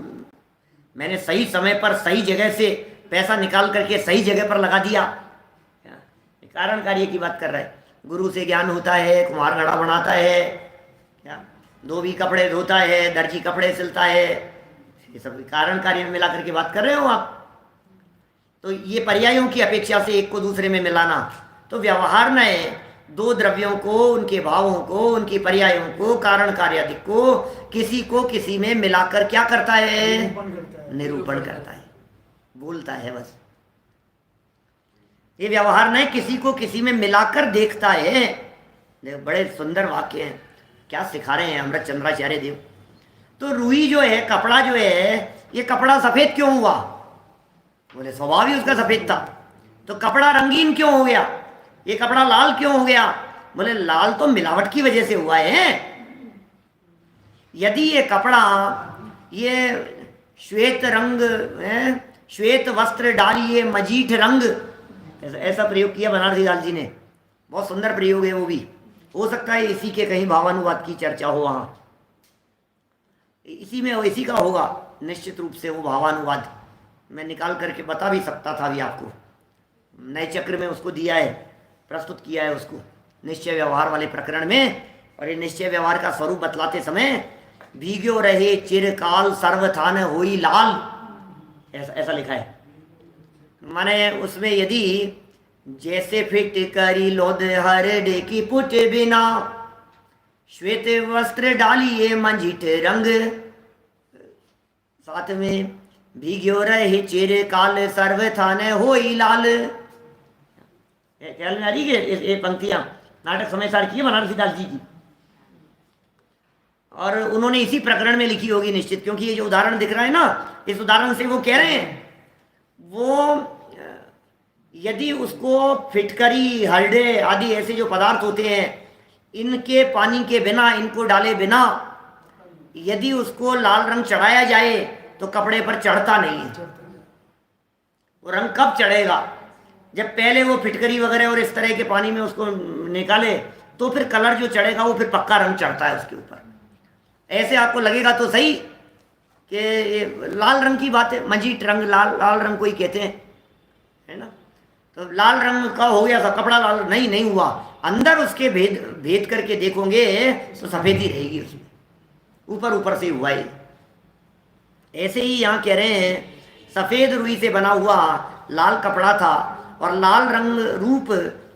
मैंने सही समय पर सही जगह से पैसा निकाल करके सही जगह पर लगा दिया। कारण कार्य की बात कर रहा है। गुरु से ज्ञान होता है, कुम्हार घड़ा बनाता है, क्या धोबी कपड़े धोता है, दर्जी कपड़े सिलता है, ये सब कारण कार्य में मिला करके बात कर रहे हो आप। तो ये पर्यायों की अपेक्षा से एक को दूसरे में मिलाना। तो व्यवहार न है, दो द्रव्यों को, उनके भावों को, उनकी पर्यायों को, कारण कार्यादिक को किसी में मिलाकर क्या करता है? निरूपण करता है, बोलता है बस। ये व्यवहार नहीं, किसी को किसी में मिलाकर देखता है। देखो बड़े सुंदर वाक्य हैं, क्या सिखा रहे हैं अमृत चंद्राचार्य देव। तो रुई जो है, कपड़ा जो है, ये कपड़ा सफेद क्यों हुआ? बोले स्वभाव ही उसका सफेद था। तो कपड़ा रंगीन क्यों हो गया? ये कपड़ा लाल क्यों हो गया? बोले लाल तो मिलावट की वजह से हुआ है। यदि ये कपड़ा, ये श्वेत रंग है, श्वेत वस्त्र डालिए मजीठ रंग, ऐसा प्रयोग किया बनारसी लाल जी ने, बहुत सुंदर प्रयोग है वो भी। हो सकता है इसी के कहीं भावानुवाद की चर्चा हो, वहाँ इसी में इसी का होगा निश्चित रूप से वो भावानुवाद। मैं निकाल करके बता भी सकता था अभी आपको, नए चक्र में उसको दिया है, प्रस्तुत किया है उसको निश्चय व्यवहार वाले प्रकरण में। और ये निश्चय व्यवहार का स्वरूप बतलाते समय भीग्यो रहे चिरकाल सर्वथान होई लाल, ऐसा लिखा है। माने उसमें यदि जैसे फिट करी लोद हर डे की पुट बिना, श्वेत वस्त्र डालिए मंजिठ रंग, साथ में भीग्यो रहे चिरकाल सर्वथान होई लाल। ख्याल में आ रही है ये पंक्तियां? नाटक समय सार की है बनारसी दास जी की, और उन्होंने इसी प्रकरण में लिखी होगी निश्चित, क्योंकि ये जो उदाहरण दिख रहा है ना, इस उदाहरण से वो कह रहे हैं, वो यदि उसको फिटकरी हरडे आदि ऐसे जो पदार्थ होते हैं, इनके पानी के बिना, इनको डाले बिना यदि उसको लाल रंग चढ़ाया जाए तो कपड़े पर चढ़ता नहीं है। वो रंग कब चढ़ेगा? जब पहले वो फिटकरी वगैरह और इस तरह के पानी में उसको निकाले, तो फिर कलर जो चढ़ेगा वो फिर पक्का रंग चढ़ता है उसके ऊपर। ऐसे आपको लगेगा तो सही कि लाल रंग की बात है, मजीठ रंग, लाल रंग को ही कहते हैं, है ना। तो लाल रंग का हो गया था कपड़ा, लाल नहीं हुआ। अंदर उसके भेद करके देखोगे तो सफेदी रहेगी उसमें, ऊपर से हुआ है। ऐसे ही यहाँ कह रहे हैं, सफेद रुई से बना हुआ लाल कपड़ा था, और लाल रंग रूप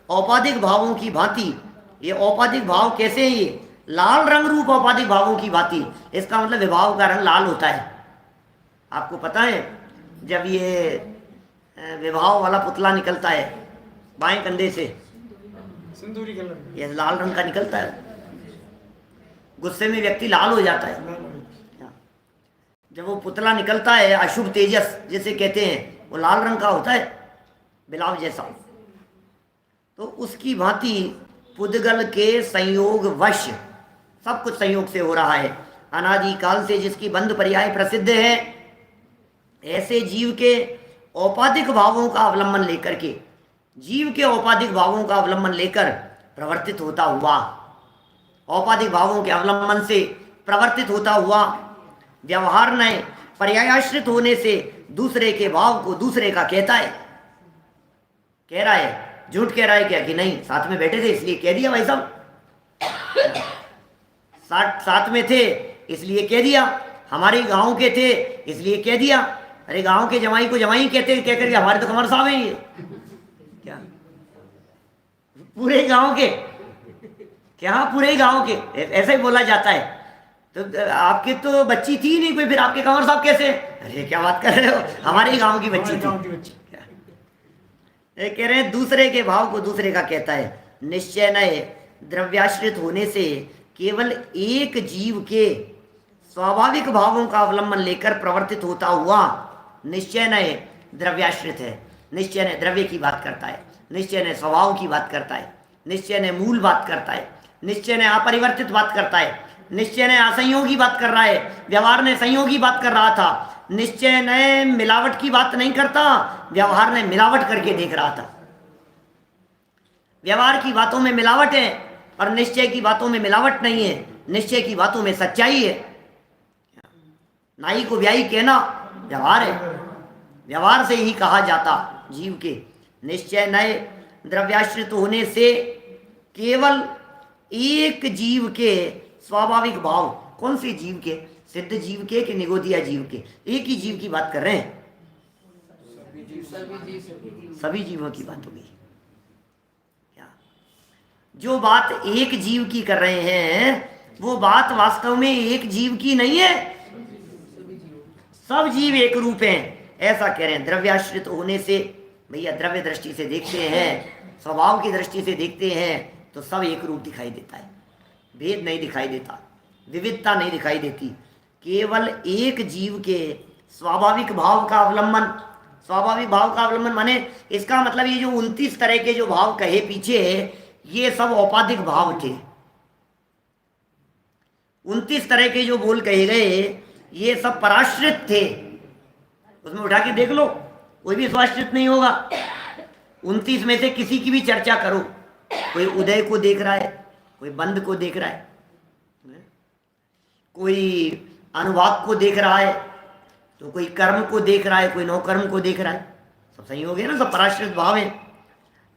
औपाधिक भावों की भांति। ये औपाधिक भाव कैसे हैं? ये लाल रंग रूप औपाधिक भावों की भांति, इसका मतलब विभाव का रंग लाल होता है। आपको पता है, जब ये विभाव वाला पुतला निकलता है बाएं कंधे से, सिंदूरी कलर, ये लाल रंग का निकलता है। गुस्से में व्यक्ति लाल हो जाता है। जब वो पुतला निकलता है, अशुभ तेजस जिसे कहते हैं, वो लाल रंग का होता है, बिलाव जैसा। तो उसकी भांति पुद्गल के संयोग वश, सब कुछ संयोग से हो रहा है, अनादि काल से जिसकी बंद पर्याय प्रसिद्ध है, ऐसे जीव के औपाधिक भावों का अवलंबन लेकर के, जीव के औपाधिक भावों का अवलंबन लेकर प्रवर्तित होता हुआ, औपाधिक भावों के अवलंबन से प्रवर्तित होता हुआ व्यवहार नए पर्यायाश्रित होने से दूसरे के भाव को दूसरे का कहता है। कह रहा है, झूठ कह रहा है क्या कि नहीं, साथ में बैठे थे इसलिए कह दिया भाई साहब, साथ में थे इसलिए कह दिया, हमारे गांव के थे इसलिए कह दिया। अरे गांव के जमाई को जमाई कहते, कह करके हमारे तो कमर साहब हैं ये, क्या पूरे गांव के, क्या पूरे गांव के, ऐसा ही बोला जाता है। तो आपके तो बच्ची थी नहीं कोई, फिर आपके कंवर साहब कैसे? अरे क्या बात कर रहे हो, हमारे गांव की बच्ची थी। कह रहे हैं दूसरे के भाव को दूसरे का कहता है। निश्चय नए द्रव्याश्रित होने से केवल एक जीव के स्वाभाविक भावों का अवलंबन लेकर प्रवर्तित होता हुआ निश्चय नए द्रव्याश्रित है। निश्चय ने द्रव्य की बात करता है, निश्चय ने स्वभाव की बात करता है, निश्चय ने मूल बात करता है, निश्चय ने अपरिवर्तित बात करता है, निश्चय ने असंयोगी बात कर रहा है, व्यवहार ने संयोगी बात कर रहा था। निश्चय ने मिलावट की बात नहीं करता, व्यवहार ने मिलावट करके देख रहा था। व्यवहार की बातों में मिलावट है और निश्चय की बातों में मिलावट नहीं है, निश्चय की बातों में सच्चाई है। नाई को ब्याई कहना व्यवहार है, व्यवहार से ही कहा जाता जीव के। निश्चय नए द्रव्याश्रित होने से केवल एक जीव के स्वाभाविक भाव, कौन से जीव के? सिद्ध जीव के कि निगोदिया जीव के? एक ही जीव की बात कर रहे हैं, सभी जीवों की बात हो गई। क्या जो बात एक जीव की कर रहे हैं, वो बात वास्तव में एक जीव की नहीं है, सब जीव एक रूप हैं, ऐसा कह रहे हैं। द्रव्याश्रित होने से भैया द्रव्य दृष्टि से देखते हैं, स्वभाव की दृष्टि से देखते हैं तो सब एक रूप दिखाई देता है, भेद नहीं दिखाई देता, विविधता नहीं दिखाई देती। केवल एक जीव के स्वाभाविक भाव का अवलंबन, स्वाभाविक भाव का अवलंबन माने इसका मतलब ये जो 29 तरह के जो भाव कहे पीछे, ये सब औपाधिक भाव थे। 29 तरह के जो बोल कहे गए ये सब पराश्रित थे। उसमें उठा के देख लो, कोई भी स्वाश्रित नहीं होगा। 29 में से किसी की भी चर्चा करो, कोई उदय को देख रहा है, कोई बंद को देख रहा है, कोई अनुभाग को देख रहा है, तो कोई कर्म को देख रहा है, कोई नौकर्म को देख रहा है। सब सही हो गया ना, सब पराश्रित भाव हैं।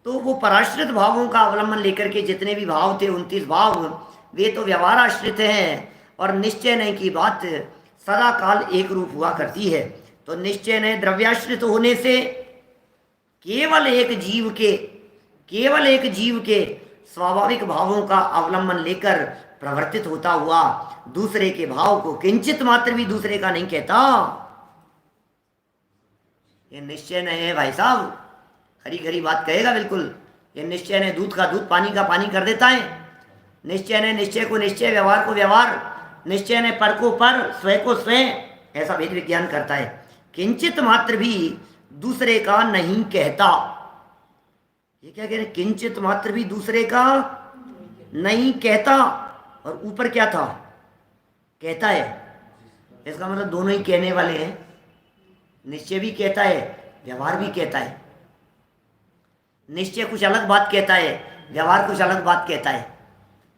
तो वो पराश्रित भावों का अवलंबन लेकर के जितने भी भाव थे 29 भाव, वे तो व्यवहार आश्रित हैं और निश्चय नहीं की बात सदा काल एक रूप हुआ करती है। तो निश्चय नहीं द्रव्याश्रित होने से केवल एक जीव के स्वाभाविक भावों का अवलंबन लेकर प्रवर्तित होता हुआ दूसरे के भाव को किंचित मात्र भी दूसरे का नहीं कहता। ये निश्चय नहीं है भाई साहब, खरी खरी बात कहेगा बिल्कुल। ये निश्चय ने दूध का दूध, पानी का पानी कर देता है। निश्चय ने निश्चय को निश्चय, व्यवहार को व्यवहार, निश्चय ने पर को पर, स्वयं को स्वयं, ऐसा वेद विज्ञान करता है। किंचित मात्र भी दूसरे का नहीं कहता। ये क्या कह रहे, किंचित मात्र भी दूसरे का नहीं कहता। और ऊपर क्या था, कहता है। इसका मतलब दोनों ही कहने वाले हैं। निश्चय भी कहता है, व्यवहार भी कहता है। निश्चय कुछ अलग बात कहता है, व्यवहार कुछ अलग बात कहता है।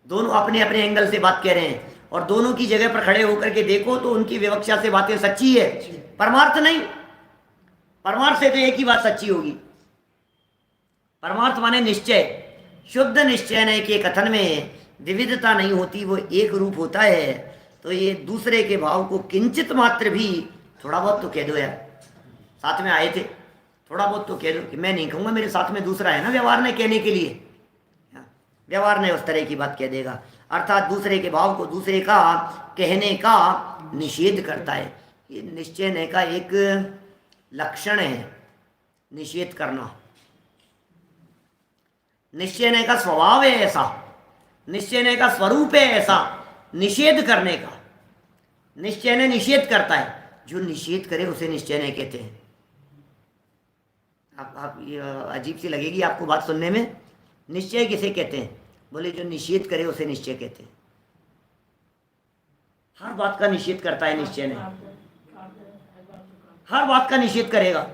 दोनों अपने अपने एंगल से बात कह रहे हैं और दोनों की जगह पर खड़े होकर के देखो तो उनकी विवक्षा से बातें सच्ची है, परमार्थ नहीं। परमार्थ से तो एक ही बात सच्ची होगी। परमार्थ माने निश्चय, शुद्ध निश्चय नहीं के कथन में विविधता नहीं होती, वो एक रूप होता है। तो ये दूसरे के भाव को किंचित मात्र भी, थोड़ा बहुत तो कह दो यार, साथ में आए थे, थोड़ा बहुत तो कह दो कि मैं नहीं कहूँगा, मेरे साथ में दूसरा है ना व्यवहार ने कहने के लिए। व्यवहार ने उस तरह की बात कह देगा, अर्थात दूसरे के भाव को दूसरे का कहने का निषेध करता है। ये निश्चय ने का एक लक्षण है, निषेध करना। निश्चय ने का स्वभाव है ऐसा, निश्चय ने का स्वरूप है ऐसा, निषेध करने का। निश्चय ने निषेध करता है, जो निषेध करे उसे निश्चय नहीं कहते हैं। आप ये अजीब सी लगेगी आपको बात सुनने में। निश्चय किसे कहते हैं? बोले जो निषेध करे उसे निश्चय कहते हैं। हर बात का निषेध करता है निश्चय ने, हर बात का निषेध करेगा।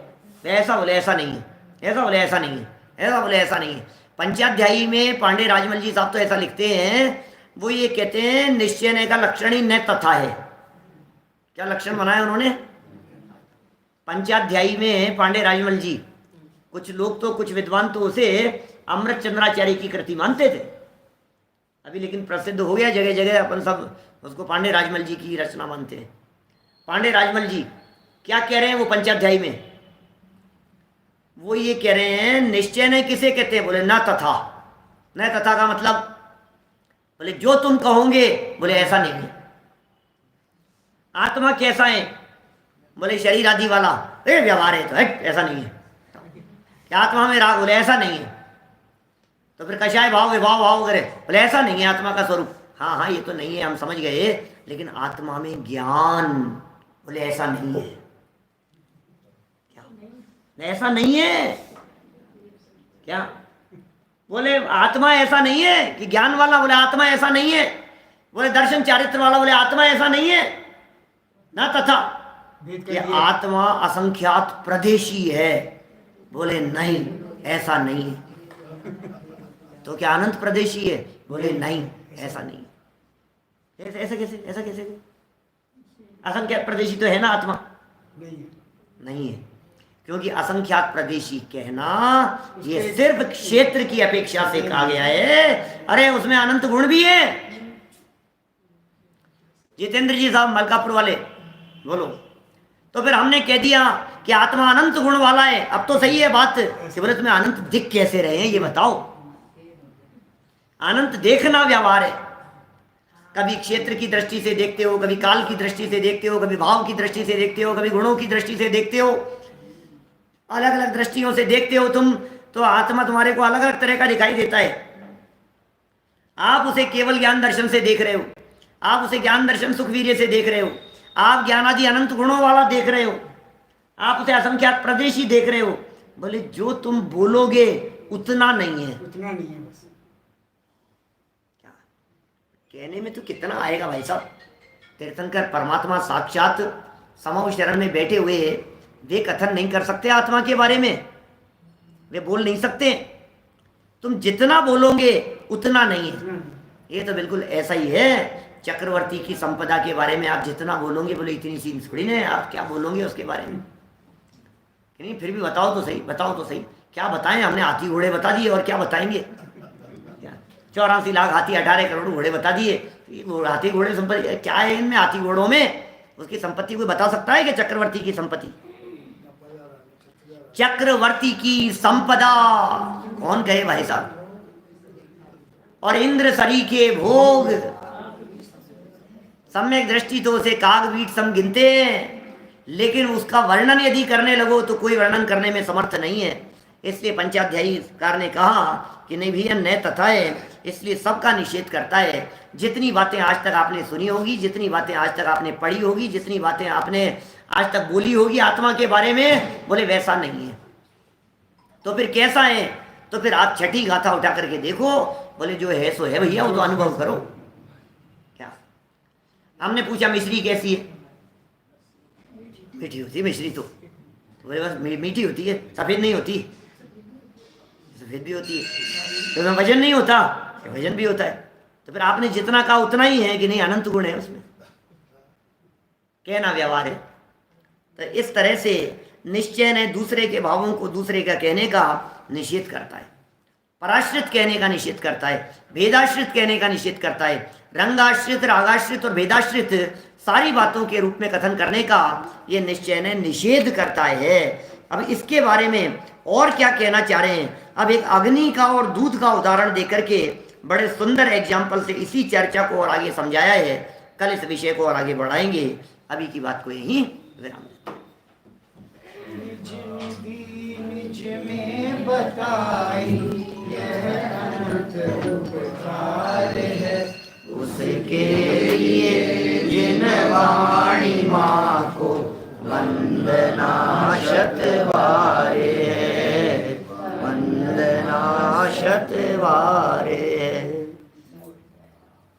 ऐसा बोले ऐसा नहीं है, ऐसा बोले ऐसा नहीं है, ऐसा बोले ऐसा नहीं है। पंचाध्यायी में पांडे राजमल जी साहब तो ऐसा लिखते हैं, वो ये कहते हैं निश्चय ने का लक्षण ही न तथा है। क्या लक्षण बनाया उन्होंने पंचाध्यायी में पांडे राजमल जी? कुछ लोग तो, कुछ विद्वान तो उसे अमृत चंद्राचार्य की कृति मानते थे अभी, लेकिन प्रसिद्ध हो गया जगह जगह, अपन सब उसको पांडे राजमल जी की रचना मानते हैं। पांडे राजमल जी क्या कह रहे हैं वो पंचाध्यायी में? वो ये कह रहे हैं निश्चय ने किसे कहते हैं? बोले न तथा। न तथा का मतलब, बोले जो तुम कहोगे, बोले ऐसा नहीं है। आत्मा कैसा है? बोले शरीर आदि वाला, व्यवहार है तो ऐसा नहीं है। क्या आत्मा में राग? बोले ऐसा नहीं है। तो फिर कषाय भाव विभाव भाव करे, बोले ऐसा नहीं है आत्मा का स्वरूप। हाँ हाँ ये तो नहीं है, हम समझ गए, लेकिन आत्मा में ज्ञान, बोले ऐसा नहीं है। क्या ऐसा नहीं है? क्या बोले आत्मा ऐसा नहीं है कि ज्ञान वाला? बोले आत्मा ऐसा नहीं है। बोले दर्शन चारित्र वाला? बोले आत्मा ऐसा नहीं है ना तथा। ये आत्मा असंख्यात प्रदेशी है। बोले नहीं ऐसा नहीं है। तो क्या अनंत प्रदेशी है? बोले नहीं ऐसा नहीं है। ऐसा कैसे? ऐसा कैसे? असंख्यात प्रदेशी तो है ना आत्मा? नहीं है, क्योंकि असंख्यात प्रदेशी कहना ये सिर्फ क्षेत्र की अपेक्षा से कहा गया है। अरे उसमें अनंत गुण भी है। जितेंद्र जी साहब मलकापुर वाले, बोलो। तो फिर हमने कह दिया कि आत्मा अनंत गुण वाला है, अब तो सही है बात। बोले तुम्हें अनंत दिख कैसे रहे हैं ये बताओ। अनंत देखना व्यवहार है। कभी क्षेत्र की दृष्टि से देखते हो, कभी काल की दृष्टि से देखते हो, कभी भाव की दृष्टि से देखते हो, कभी गुणों की दृष्टि से देखते हो। अलग अलग दृष्टियों से देखते हो तुम, तो आत्मा तुम्हारे को अलग अलग तरह का दिखाई देता है। आप उसे केवल ज्ञान दर्शन से देख रहे हो, आप उसे ज्ञान दर्शन सुखवीर्य से देख रहे हो, आप ज्ञानादि अनंत गुणों वाला देख रहे हो, आप उसे असंख्यात प्रदेशी देख रहे हो। बोले जो तुम बोलोगे उतना नहीं है। उतना नहीं है बस। क्या कहने में तो कितना आएगा भाई साहब। तीर्थंकर परमात्मा साक्षात समो शरण में बैठे हुए, वे कथन नहीं कर सकते आत्मा के बारे में, वे बोल नहीं सकते। तुम जितना बोलोगे उतना नहीं है। ये तो बिल्कुल ऐसा ही है। चक्रवर्ती की संपदा के बारे में आप जितना बोलोगे, बोले इतनी सी थोड़ी ना है, आप क्या बोलोगे उसके बारे में। नहीं फिर भी बताओ तो सही, बताओ तो सही, क्या बताएं। हमने हाथी घोड़े बता दिए और क्या बताएंगे। 84 लाख हाथी 18 करोड़ घोड़े बता दिए। हाथी घोड़े संपत्ति क्या है इनमें, हाथी घोड़ों में उसकी संपत्ति कोई बता सकता है कि चक्रवर्ती की संपत्ति, चक्रवर्ती की संपदा कौन कहे भाई साहब। और इंद्र सरी के भोग, सम्यक दृष्टि तो उसे कागवीट सम गिनते हैं, लेकिन उसका वर्णन यदि करने लगो तो कोई वर्णन करने में समर्थ नहीं है। इसलिए पंचाध्यायीकार ने कहा कि नहीं भैया न तथा है, इसलिए सबका निषेध करता है। जितनी बातें आज तक आपने सुनी होगी, जितनी बातें आज तक आपने पढ़ी होगी, जितनी बातें आपने आज तक बोली होगी आत्मा के बारे में, बोले वैसा नहीं है। तो फिर कैसा है? तो फिर आप छठी गाथा उठा करके देखो। बोले जो है सो है भैया, वो तो अनुभव करो। क्या हमने पूछा मिश्री कैसी है? मीठी होती है मिश्री तो बोले बस मीठी होती है, सफेद नहीं होती। सफेद भी होती है तो उसमें वजन नहीं होता, वजन भी होता है। तो फिर आपने जितना कहा उतना ही है कि नहीं, अनंत गुण है उसमें, कहना व्यवहार है। तो इस तरह से निश्चय ने दूसरे के भावों को दूसरे का कहने का निषेध करता है, पराश्रित कहने का निषेध करता है, भेदाश्रित कहने का निषेध करता है, रंगाश्रित, रागाश्रित और भेदाश्रित सारी बातों के रूप में कथन करने का ये निश्चय ने निषेध करता है। अब इसके बारे में और क्या कहना चाह रहे हैं? अब एक अग्नि का और दूध का उदाहरण देकर के बड़े सुंदर एग्जाम्पल से इसी चर्चा को और आगे समझाया है। कल इस विषय को और आगे बढ़ाएंगे। अभी की बात को यही विराम देते में बताई यह अनंत उपकार है, उसके लिए जिन वाणी माँ को वंदना शतवारे है, वंदना शतवारे।